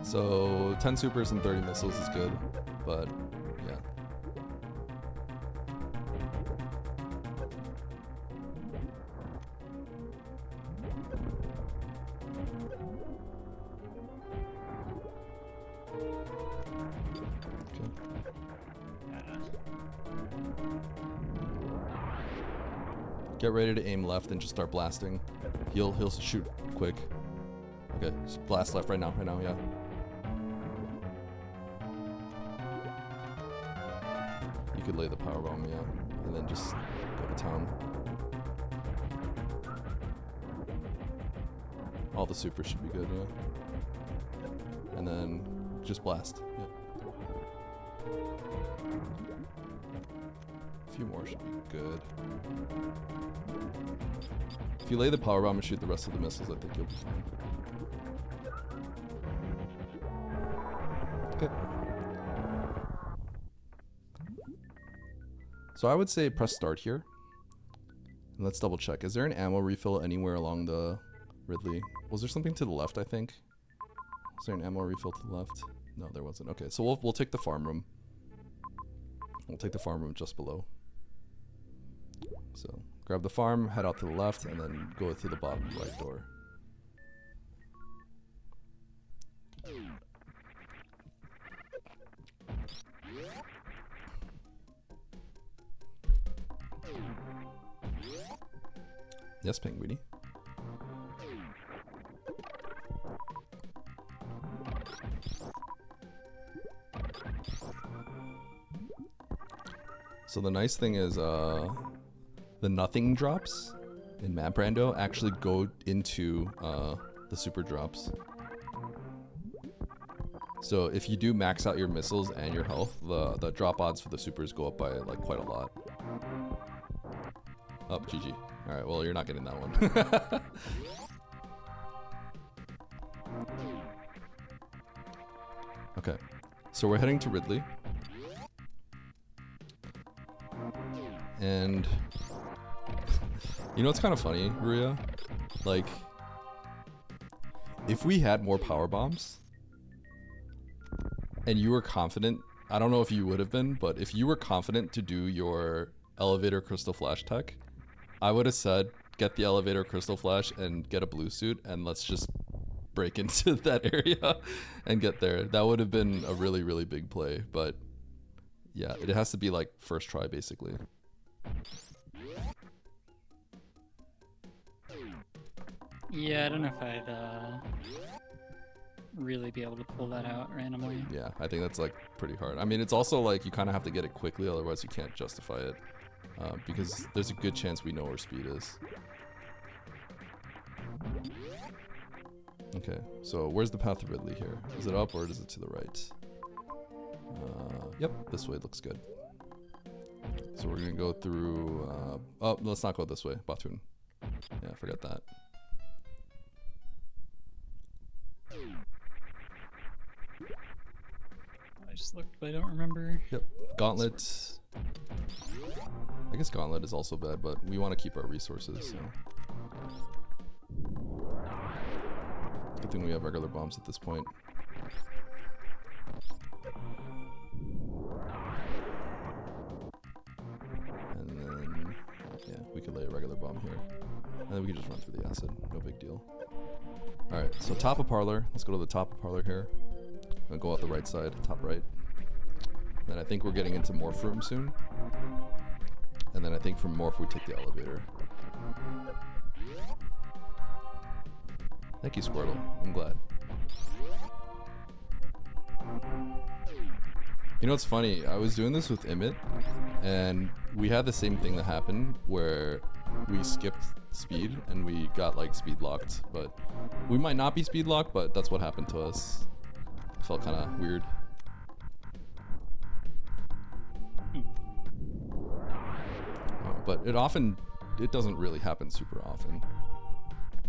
So 10 supers and 30 missiles is good, but yeah. Okay. Get ready to aim left and just start blasting. He'll shoot quick. Okay, just blast left right now, yeah. You could lay the power bomb, yeah, and then just go to town. All the supers should be good, yeah. And then just blast, yeah. A few more should be good. If you lay the power bomb and shoot the rest of the missiles, I think you'll be fine. Okay. So I would say press start here. And let's double check. Is there an ammo refill anywhere along the Ridley? Was there something to the left, I think? Is there an ammo refill to the left? No, there wasn't. Okay, so we'll take the farm room. We'll take the farm room just below. So grab the farm, head out to the left, and then go through the bottom right door. Yes, Penguiny. So the nice thing is the nothing drops in Map Rando actually go into the super drops. So if you do max out your missiles and your health, the drop odds for the supers go up by like quite a lot. Oh, GG. Alright, well, you're not getting that one. Okay, so we're heading to Ridley. And you know what's kind of funny, Ruya? Like, if we had more power bombs and you were confident, I don't know if you would have been, but if you were confident to do your elevator crystal flash tech, I would have said, get the elevator crystal flash and get a blue suit, and let's just break into that area and get there. That would have been a really, really big play. But yeah, it has to be like first try basically. Yeah, I don't know if I'd really be able to pull that out randomly. Yeah, I think that's like pretty hard. I mean, it's also like you kind of have to get it quickly, otherwise you can't justify it. Because there's a good chance we know where speed is. Okay, so where's the path to Ridley here? Is it up or is it to the right? Yep, this way looks good. So we're gonna go through, oh, let's not go this way, Batoon. Yeah, forget that. I just looked, but I don't remember. Yep, Gauntlet. I guess Gauntlet is also bad, but we want to keep our resources, so. Good thing we have regular bombs at this point. And then, yeah, we can lay a regular bomb here. And then we can just run through the acid, no big deal. Alright, so top of parlor. Let's go to the top of parlor here. I'll go out the right side, top right. Then I think we're getting into Morph Room soon. And then I think from Morph we take the elevator. Thank you, Squirtle. I'm glad. You know what's funny? I was doing this with Emmett, and we had the same thing that happened where we skipped speed and we got like speed locked. But we might not be speed locked, but that's what happened to us. It felt kind of weird. But it doesn't really happen super often.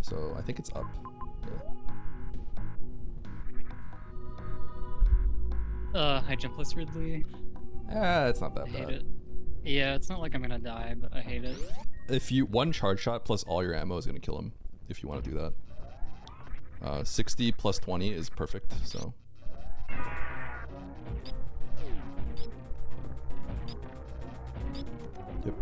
So I think it's up. Yeah. High jumpless Ridley. It's not that I hate bad. it. Yeah, it's not like I'm gonna die, but I hate it. If you one charge shot plus all your ammo is gonna kill him. If you want to do that. 60 plus 20 is perfect. So. Yep.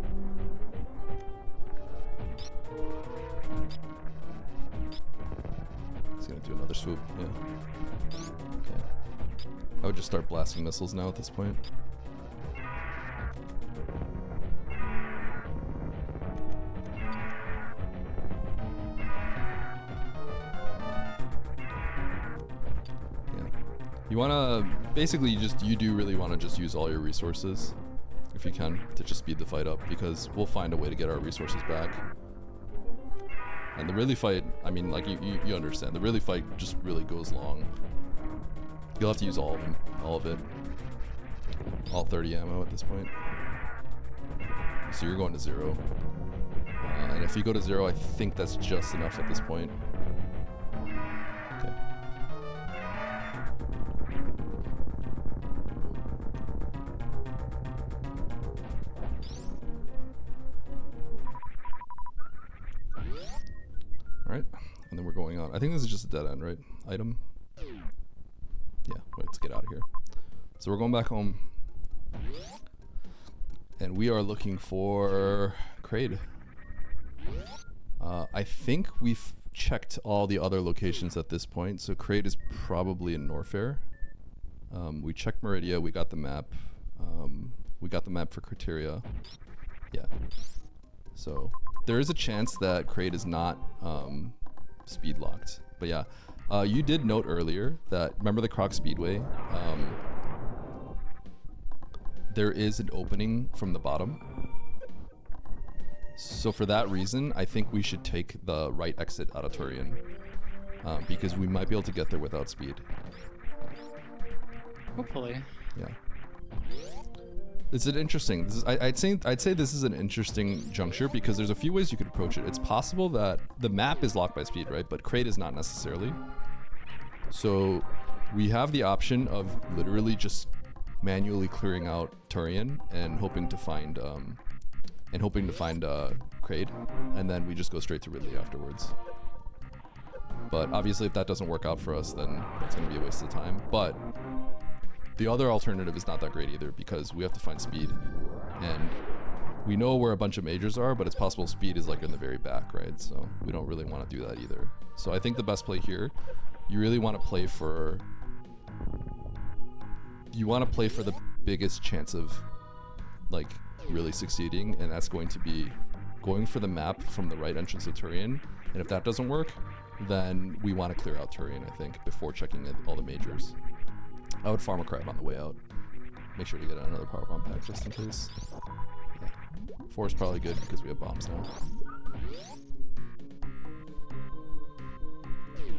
He's gonna do another swoop, yeah. Okay. I would just start blasting missiles now at this point. Yeah. You wanna, basically you do really wanna just use all your resources, if you can, to just speed the fight up, because we'll find a way to get our resources back. And the really fight, I mean, like you understand, the really fight just really goes long. You'll have to use all of them, all of it. All 30 ammo at this point. So you're going to 0. And if you go to 0, I think that's just enough at this point. Okay. Alright, and then we're going on. I think this is just a dead end, right? Item? Yeah, wait, let's get out of here. So we're going back home. And we are looking for Kraid. I think we've checked all the other locations at this point, so Kraid is probably in Norfair. We checked Meridia, we got the map. We got the map for Criteria. Yeah. So there is a chance that Kraid is not speed locked. But yeah, you did note earlier that, remember the Croc Speedway? There is an opening from the bottom. So for that reason, I think we should take the right exit out of Turian, because we might be able to get there without speed. Hopefully. Yeah. Is it interesting? I'd say this is an interesting juncture because there's a few ways you could approach it. It's possible that the map is locked by speed, right? But Kraid is not necessarily. So we have the option of literally just manually clearing out Turian and hoping to find Kraid, and then we just go straight to Ridley afterwards. But obviously, if that doesn't work out for us, then that's going to be a waste of time. But the other alternative is not that great either, because we have to find speed, and we know where a bunch of majors are, but it's possible speed is like in the very back, right? So we don't really want to do that either. So I think the best play here you really want to play for. You want to play for the biggest chance of like really succeeding, and that's going to be going for the map from the right entrance of Turian. And if that doesn't work, then we want to clear out Turian, I think, before checking all the majors. I would farm a crab on the way out. Make sure to get another power bomb pack just in case. Yeah. 4 is probably good because we have bombs now.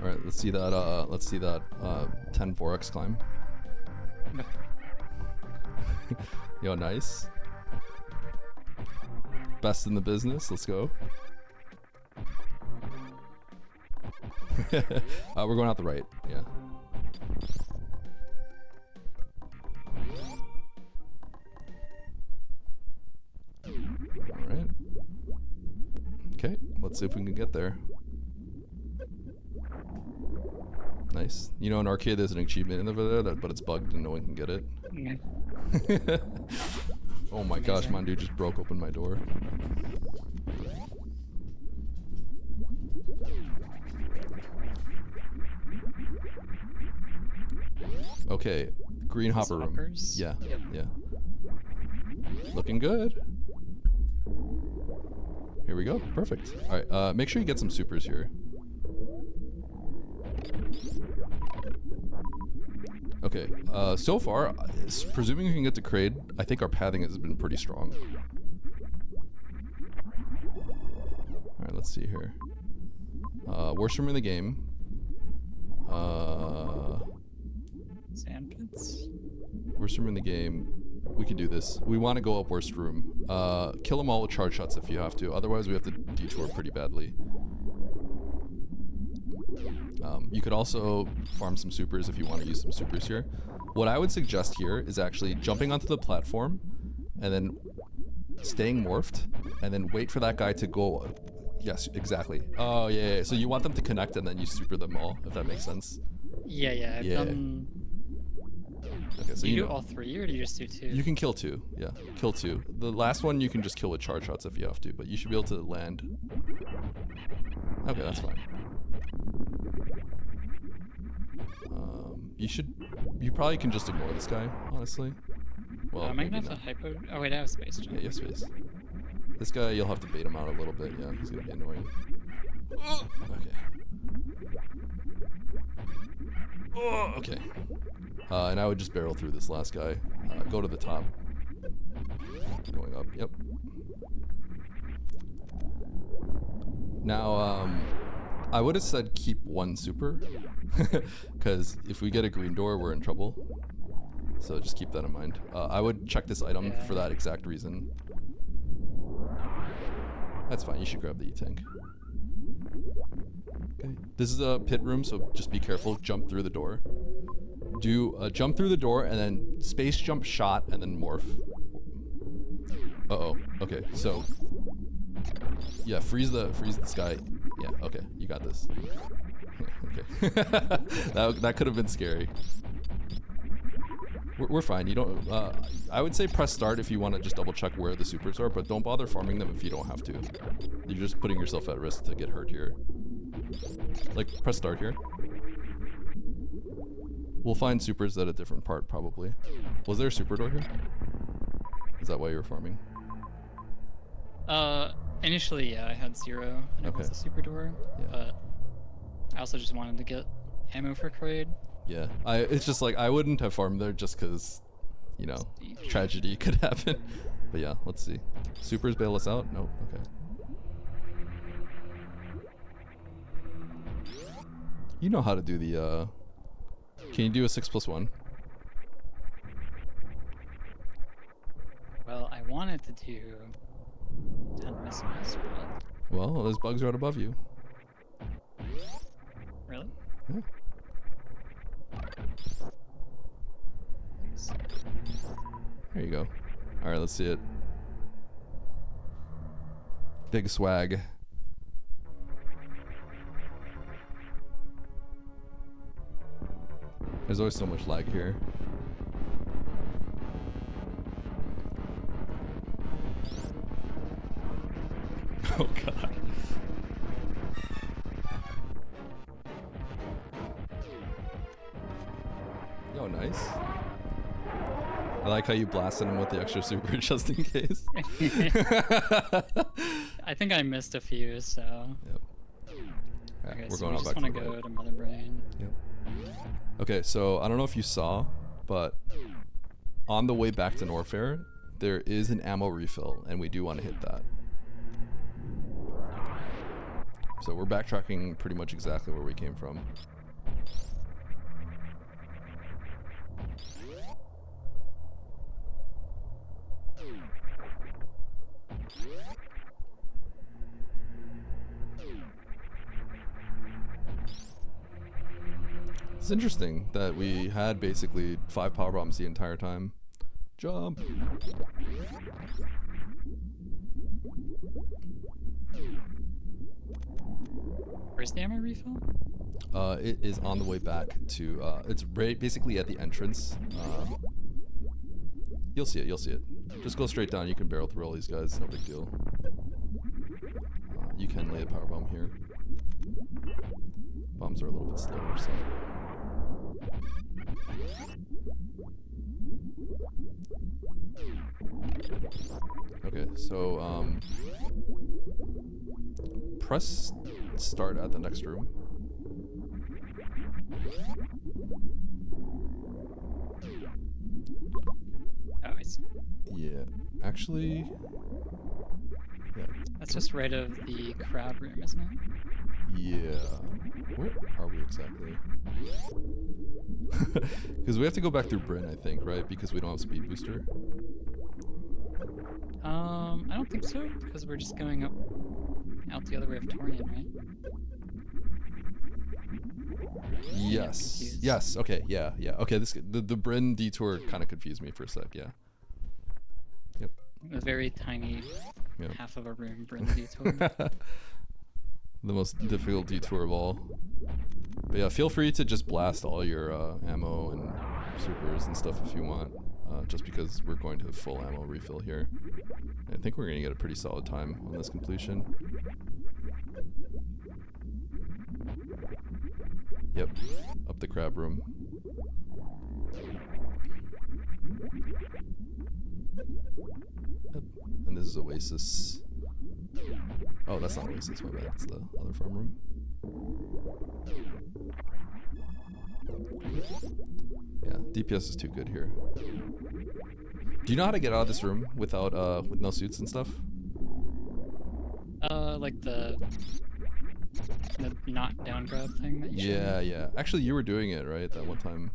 All right, let's see that. 10 4x climb. Yo, nice. Best in the business. Let's go. We're going out the right. Yeah. All right. Okay, let's see if we can get there. Nice. You know, in Arcade, there's an achievement over there, but it's bugged and no one can get it. Yeah. Oh my gosh, my dude just broke open my door. Okay, green hopper room. Hoppers? Yeah, Yep. yeah. Looking good. Here we go. Perfect. All right, make sure you get some supers here. Okay, so far, presuming we can get to Kraid, I think our pathing has been pretty strong. Alright, let's see here. Worst room in the game. Sand pits. Worst room in the game. We can do this. We want to go up worst room. Kill them all with charge shots if you have to. Otherwise, we have to detour pretty badly. You could also farm some supers if you want to use some supers here. What I would suggest here is actually jumping onto the platform and then staying morphed and then wait for that guy to go. Yes, exactly. Oh, yeah. So you want them to connect and then you super them all, if that makes sense. Yeah, I've done... Okay, so do you do know. all 3 or do you just do 2? You can kill 2. Yeah, kill 2. The last one you can just kill with charge shots if you have to, but you should be able to land. Okay, that's fine. You probably can just ignore this guy, honestly. Well, am I gonna have to hypo? Oh wait, I have space. Yeah, you have space. This guy, you'll have to bait him out a little bit. Yeah, he's gonna be annoying. Okay. Oh, okay. And I would just barrel through this last guy. Go to the top. Going up. Yep. Now, I would have said keep 1 super, because if we get a green door, we're in trouble. So just keep that in mind. I would check this item for that exact reason. That's fine. You should grab the E-tank. Okay. This is a pit room, so just be careful. Jump through the door. Do a jump through the door, and then space jump shot, and then morph. Uh-oh. Okay, so... Yeah, freeze this guy. Yeah, okay, you got this. Okay. that could have been scary. We're fine. You don't... I would say press start if you want to just double check where the supers are, but don't bother farming them if you don't have to. You're just putting yourself at risk to get hurt here. Like, press start here. We'll find supers at a different part, probably. Was there a super door here? Is that why you were farming? Initially, yeah, I had 0, and it was a super door, but I also just wanted to get ammo for Kraid. Yeah, it's just like, I wouldn't have farmed there just because, you know, tragedy could happen. But yeah, let's see. Supers bail us out? Nope, okay. You know how to do the, can you do a 6+1? Well, I wanted to do 10 missiles, but... Well, those bugs right above you. Really? Yeah. There you go. Alright, let's see it. Big swag. There's always so much lag here. Oh god. I like how you blasted him with the extra super just in case. I think I missed a few, so. Yep. Yeah, Okay, we're so going we out just back want to to the go right. to Mother Brain. Yep. Okay, so I don't know if you saw, but on the way back to Norfair, there is an ammo refill, and we do want to hit that. So we're backtracking pretty much exactly where we came from. It's interesting that we had basically 5 power bombs the entire time. Jump! Where's the ammo refill? It is on the way back to, it's right basically at the entrance. You'll see it, you'll see it. Just go straight down, you can barrel through all these guys, no big deal. You can lay a power bomb here. Bombs are a little bit slower, so. Okay, so, press start at the next room. Oh, I see. Yeah, actually, yeah, That's just right of the crowd room, isn't it? yeah. Where are we exactly? Because we have to go back through Bryn, I think, right? Because we don't have speed booster. I don't think so, because we're just going out the other way of Torian, right? Yes. confused. Yes. Okay. Yeah. Yeah. Okay. The Bryn detour kind of confused me for a sec. Yeah. Yep. A very tiny Yep. half of a room Bryn detour. The most difficult detour of all. But yeah, feel free to just blast all your ammo and supers and stuff if you want. Just because we're going to full ammo refill here. I think we're going to get a pretty solid time on this completion. Yep, up the crab room. Yep. And this is Oasis. Oh, that's not Oasis, my bad. It's the other farm room. Yeah, DPS is too good here. Do you know how to get out of this room without with no suits and stuff? Like the not down grab thing that you Yeah, showed? yeah. Actually, you were doing it, right? That one time.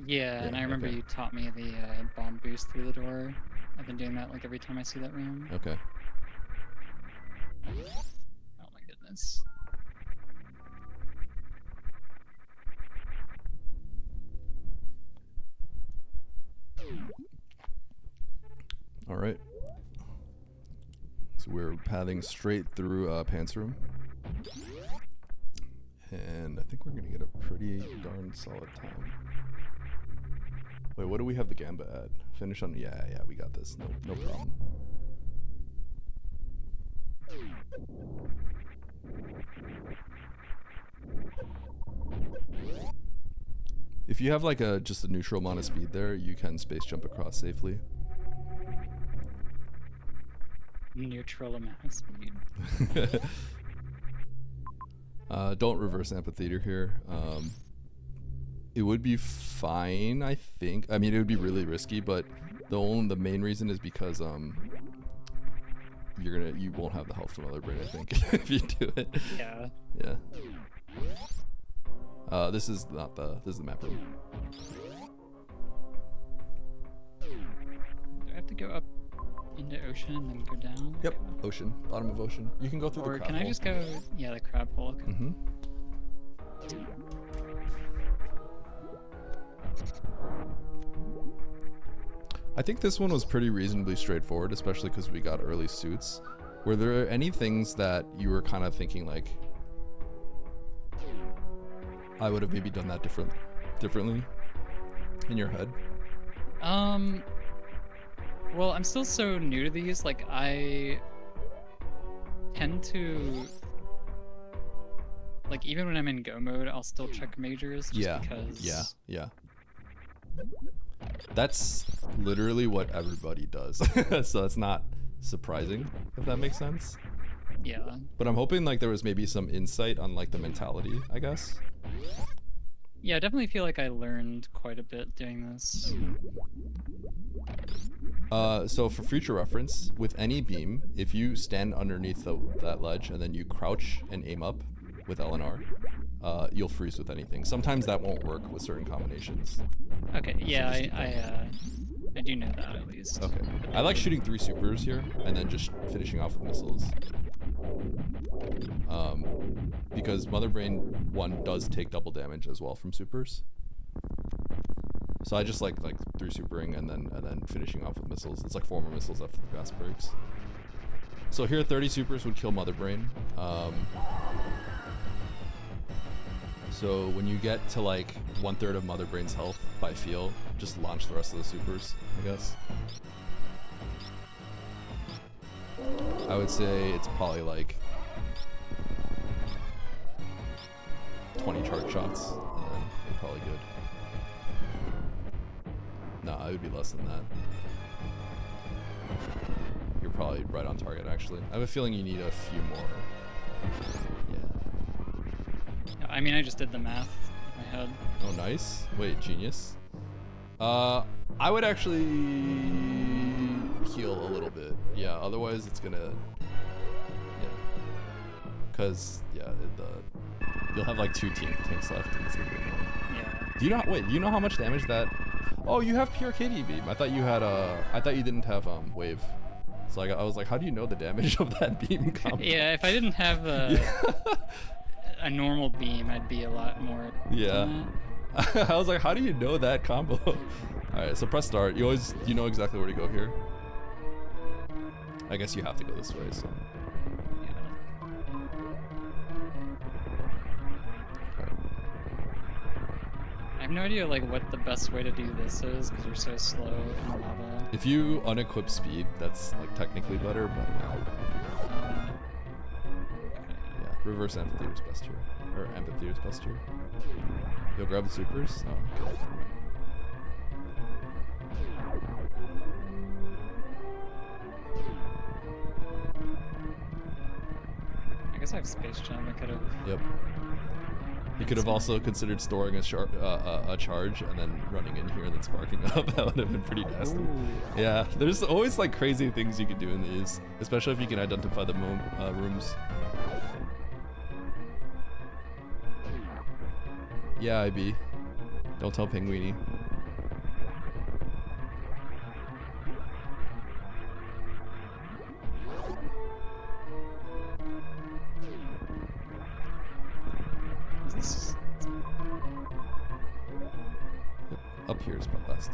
Yeah, and I remember okay. you taught me the bomb boost through the door. I've been doing that like every time I see that room. Okay. Oh my goodness. All right. So we're pathing straight through Pants room. And I think we're going to get a pretty darn solid time. Wait, what do we have the Gamba at? Finish on... Yeah, we got this. No problem. If you have like just a neutral amount of speed there, you can space jump across safely. Neutral amount of speed. Don't reverse amphitheater here. It would be fine, I think. I mean, it would be really risky, but the main reason is because you won't have the health from Other Brain, I think, if you do it. Yeah. Yeah. This is the map room. Do I have to go up into ocean and then go down? Yep. Ocean. Bottom of ocean. You can go through the Or crab can I hole. just go? Yeah, the crab hole. Okay. Mm-hmm. I think this one was pretty reasonably straightforward, especially because we got early suits. Were there any things that you were kind of thinking like, I would have maybe done that differently in your head? Well, I'm still so new to these. Like, I tend to, like, even when I'm in go mode, I'll still check majors just because. Yeah. That's literally what everybody does. So it's not surprising, if that makes sense. Yeah. But I'm hoping like there was maybe some insight on like the mentality, I guess. Yeah, I definitely feel like I learned quite a bit doing this. So for future reference, with any beam, if you stand underneath that ledge and then you crouch and aim up with LNR, you'll freeze with anything. Sometimes that won't work with certain combinations. Okay, yeah, I do know that at least. Okay. I like shooting 3 supers here and then just finishing off with missiles. Because Mother Brain 1 does take double damage as well from supers. So I just like 3 supering and then finishing off with missiles. It's like 4 more missiles after the gas breaks. So here 30 supers would kill Mother Brain. So when you get to like 1/3 of Mother Brain's health by feel, just launch the rest of the supers, I guess. I would say it's probably like 20 charge shots, and then you're probably good. No, it would be less than that. You're probably right on target, actually. I have a feeling you need a few more. Yeah. I mean, I just did the math in my head. Oh, nice. Wait, genius. I would actually heal a little bit. Yeah, otherwise it's gonna... Yeah. Because, yeah, you'll have like 2 tanks left, and it's gonna be annoying. Yeah. Do you know... Wait, you know how much damage that... Oh, you have pure KD beam. I thought you had I thought you didn't have wave. So I was like, how do you know the damage of that beam combo? Yeah, if I didn't have a normal beam, I'd be a lot more. Yeah. I was like, how do you know that combo? All right, so press start. You know exactly where to go here. I guess you have to go this way. So. I have no idea like what the best way to do this is because you're so slow in lava. If you unequip speed, that's like technically better, but yeah. Yeah, reverse amphitheater's best here, or amphitheater's best here. You'll grab the supers. Oh, okay. I guess I have space jam. I could have. Yep. You could have also considered storing a charge and then running in here and then sparking up. That would have been pretty nasty. Ooh. Yeah, there's always like crazy things you can do in these, especially if you can identify the rooms. Yeah, IB. Don't tell Penguini. Up here is my best.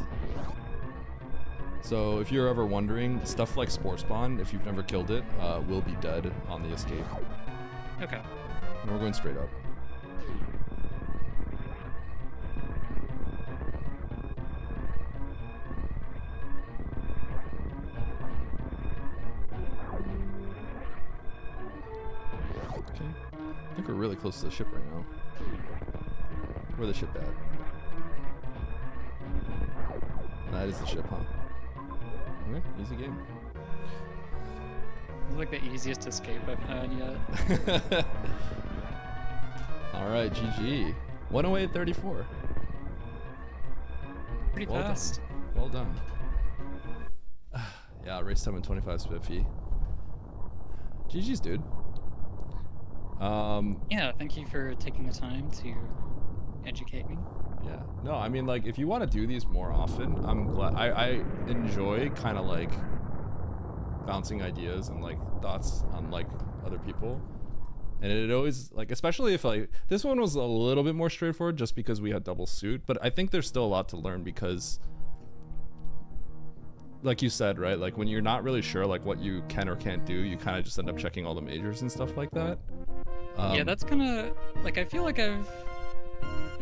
So if you're ever wondering, stuff like Spore Spawn, if you've never killed it, will be dead on the escape. Okay. And we're going straight up. Okay. I think we're really close to the ship right now. Where's the ship at? That is the ship, huh? Okay, easy game. It's like the easiest escape I've had yet. Alright, GG. 108.34. Pretty fast. Well done. Yeah, race time in 25 spiffy. GG's, dude. Yeah, thank you for taking the time to educate me. Yeah. No, I mean, like, if you want to do these more often, I'm glad. I enjoy kind of like bouncing ideas and like thoughts on like other people. And it always, like, especially if like this one was a little bit more straightforward just because we had double suit, but I think there's still a lot to learn because, like you said, right, like when you're not really sure like what you can or can't do, you kind of just end up checking all the majors and stuff like that. Yeah, that's kind of like, I feel like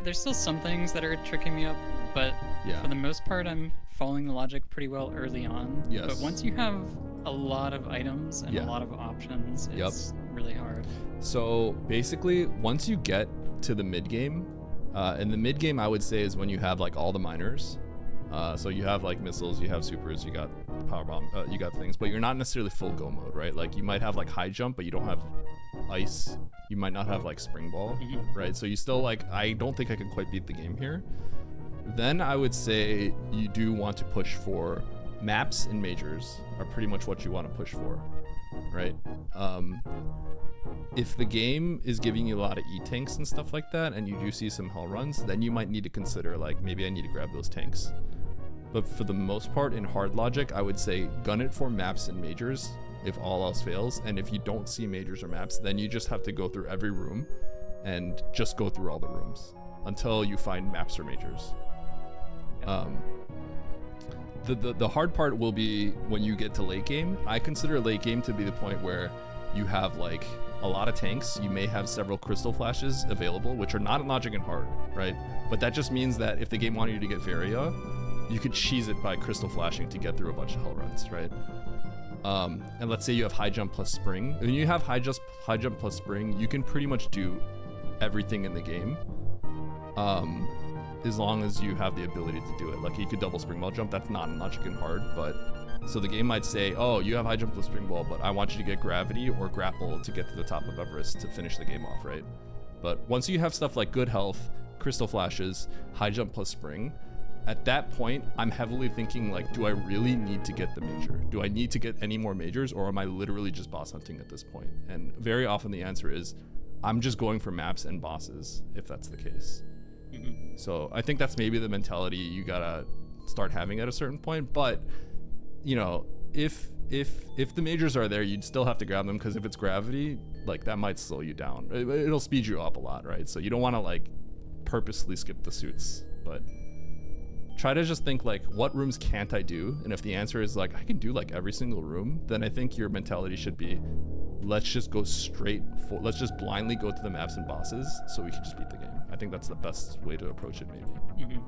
there's still some things that are tricking me up, but Yeah. for the most part, I'm following the logic pretty well early on. Yes. But once you have a lot of items and Yeah. a lot of options, it's really hard. So basically, once you get to the mid game, and the mid game I would say is when you have like all the miners, So you have like missiles, you have supers, you got power bomb, you got things, but you're not necessarily full go mode, right? Like you might have like high jump, but you don't have ice. You might not have like spring ball, right? So you still like, I don't think I can quite beat the game here. Then I would say you do want to push for maps and majors are pretty much what you want to push for, right? If the game is giving you a lot of E-tanks and stuff like that, and you do see some hell runs, then you might need to consider like, maybe I need to grab those tanks. But for the most part in hard logic, I would say gun it for maps and majors if all else fails. And if you don't see majors or maps, then you just have to go through every room and just go through all the rooms until you find maps or majors. The hard part will be when you get to late game. I consider late game to be the point where you have like a lot of tanks. You may have several crystal flashes available, which are not in logic and hard, right? But that just means that if the game wanted you to get Varia, you could cheese it by crystal flashing to get through a bunch of hell runs, right? And let's say you have high jump plus spring. When you have high jump plus spring, you can pretty much do everything in the game, as long as you have the ability to do it. Like you could double spring ball jump. That's not in logic and hard, but so the game might say, oh, you have high jump plus spring ball, but I want you to get gravity or grapple to get to the top of Everest to finish the game off, right? But once you have stuff like good health, crystal flashes, high jump plus spring, at that point, I'm heavily thinking like, do I really need to get the major? Do I need to get any more majors, or am I literally just boss hunting at this point? And very often the answer is, I'm just going for maps and bosses, if that's the case. So I think that's maybe the mentality you gotta start having at a certain point. But you know, if the majors are there, you'd still have to grab them, because if it's gravity, like that might slow you down. It'll speed you up a lot, right? So you don't want to like purposely skip the suits, but try to just think like, what rooms can't I do? And if the answer is like, I can do like every single room, then I think your mentality should be, let's just go straight for, let's just blindly go to the maps and bosses so we can just beat the game. I think that's the best way to approach it, maybe.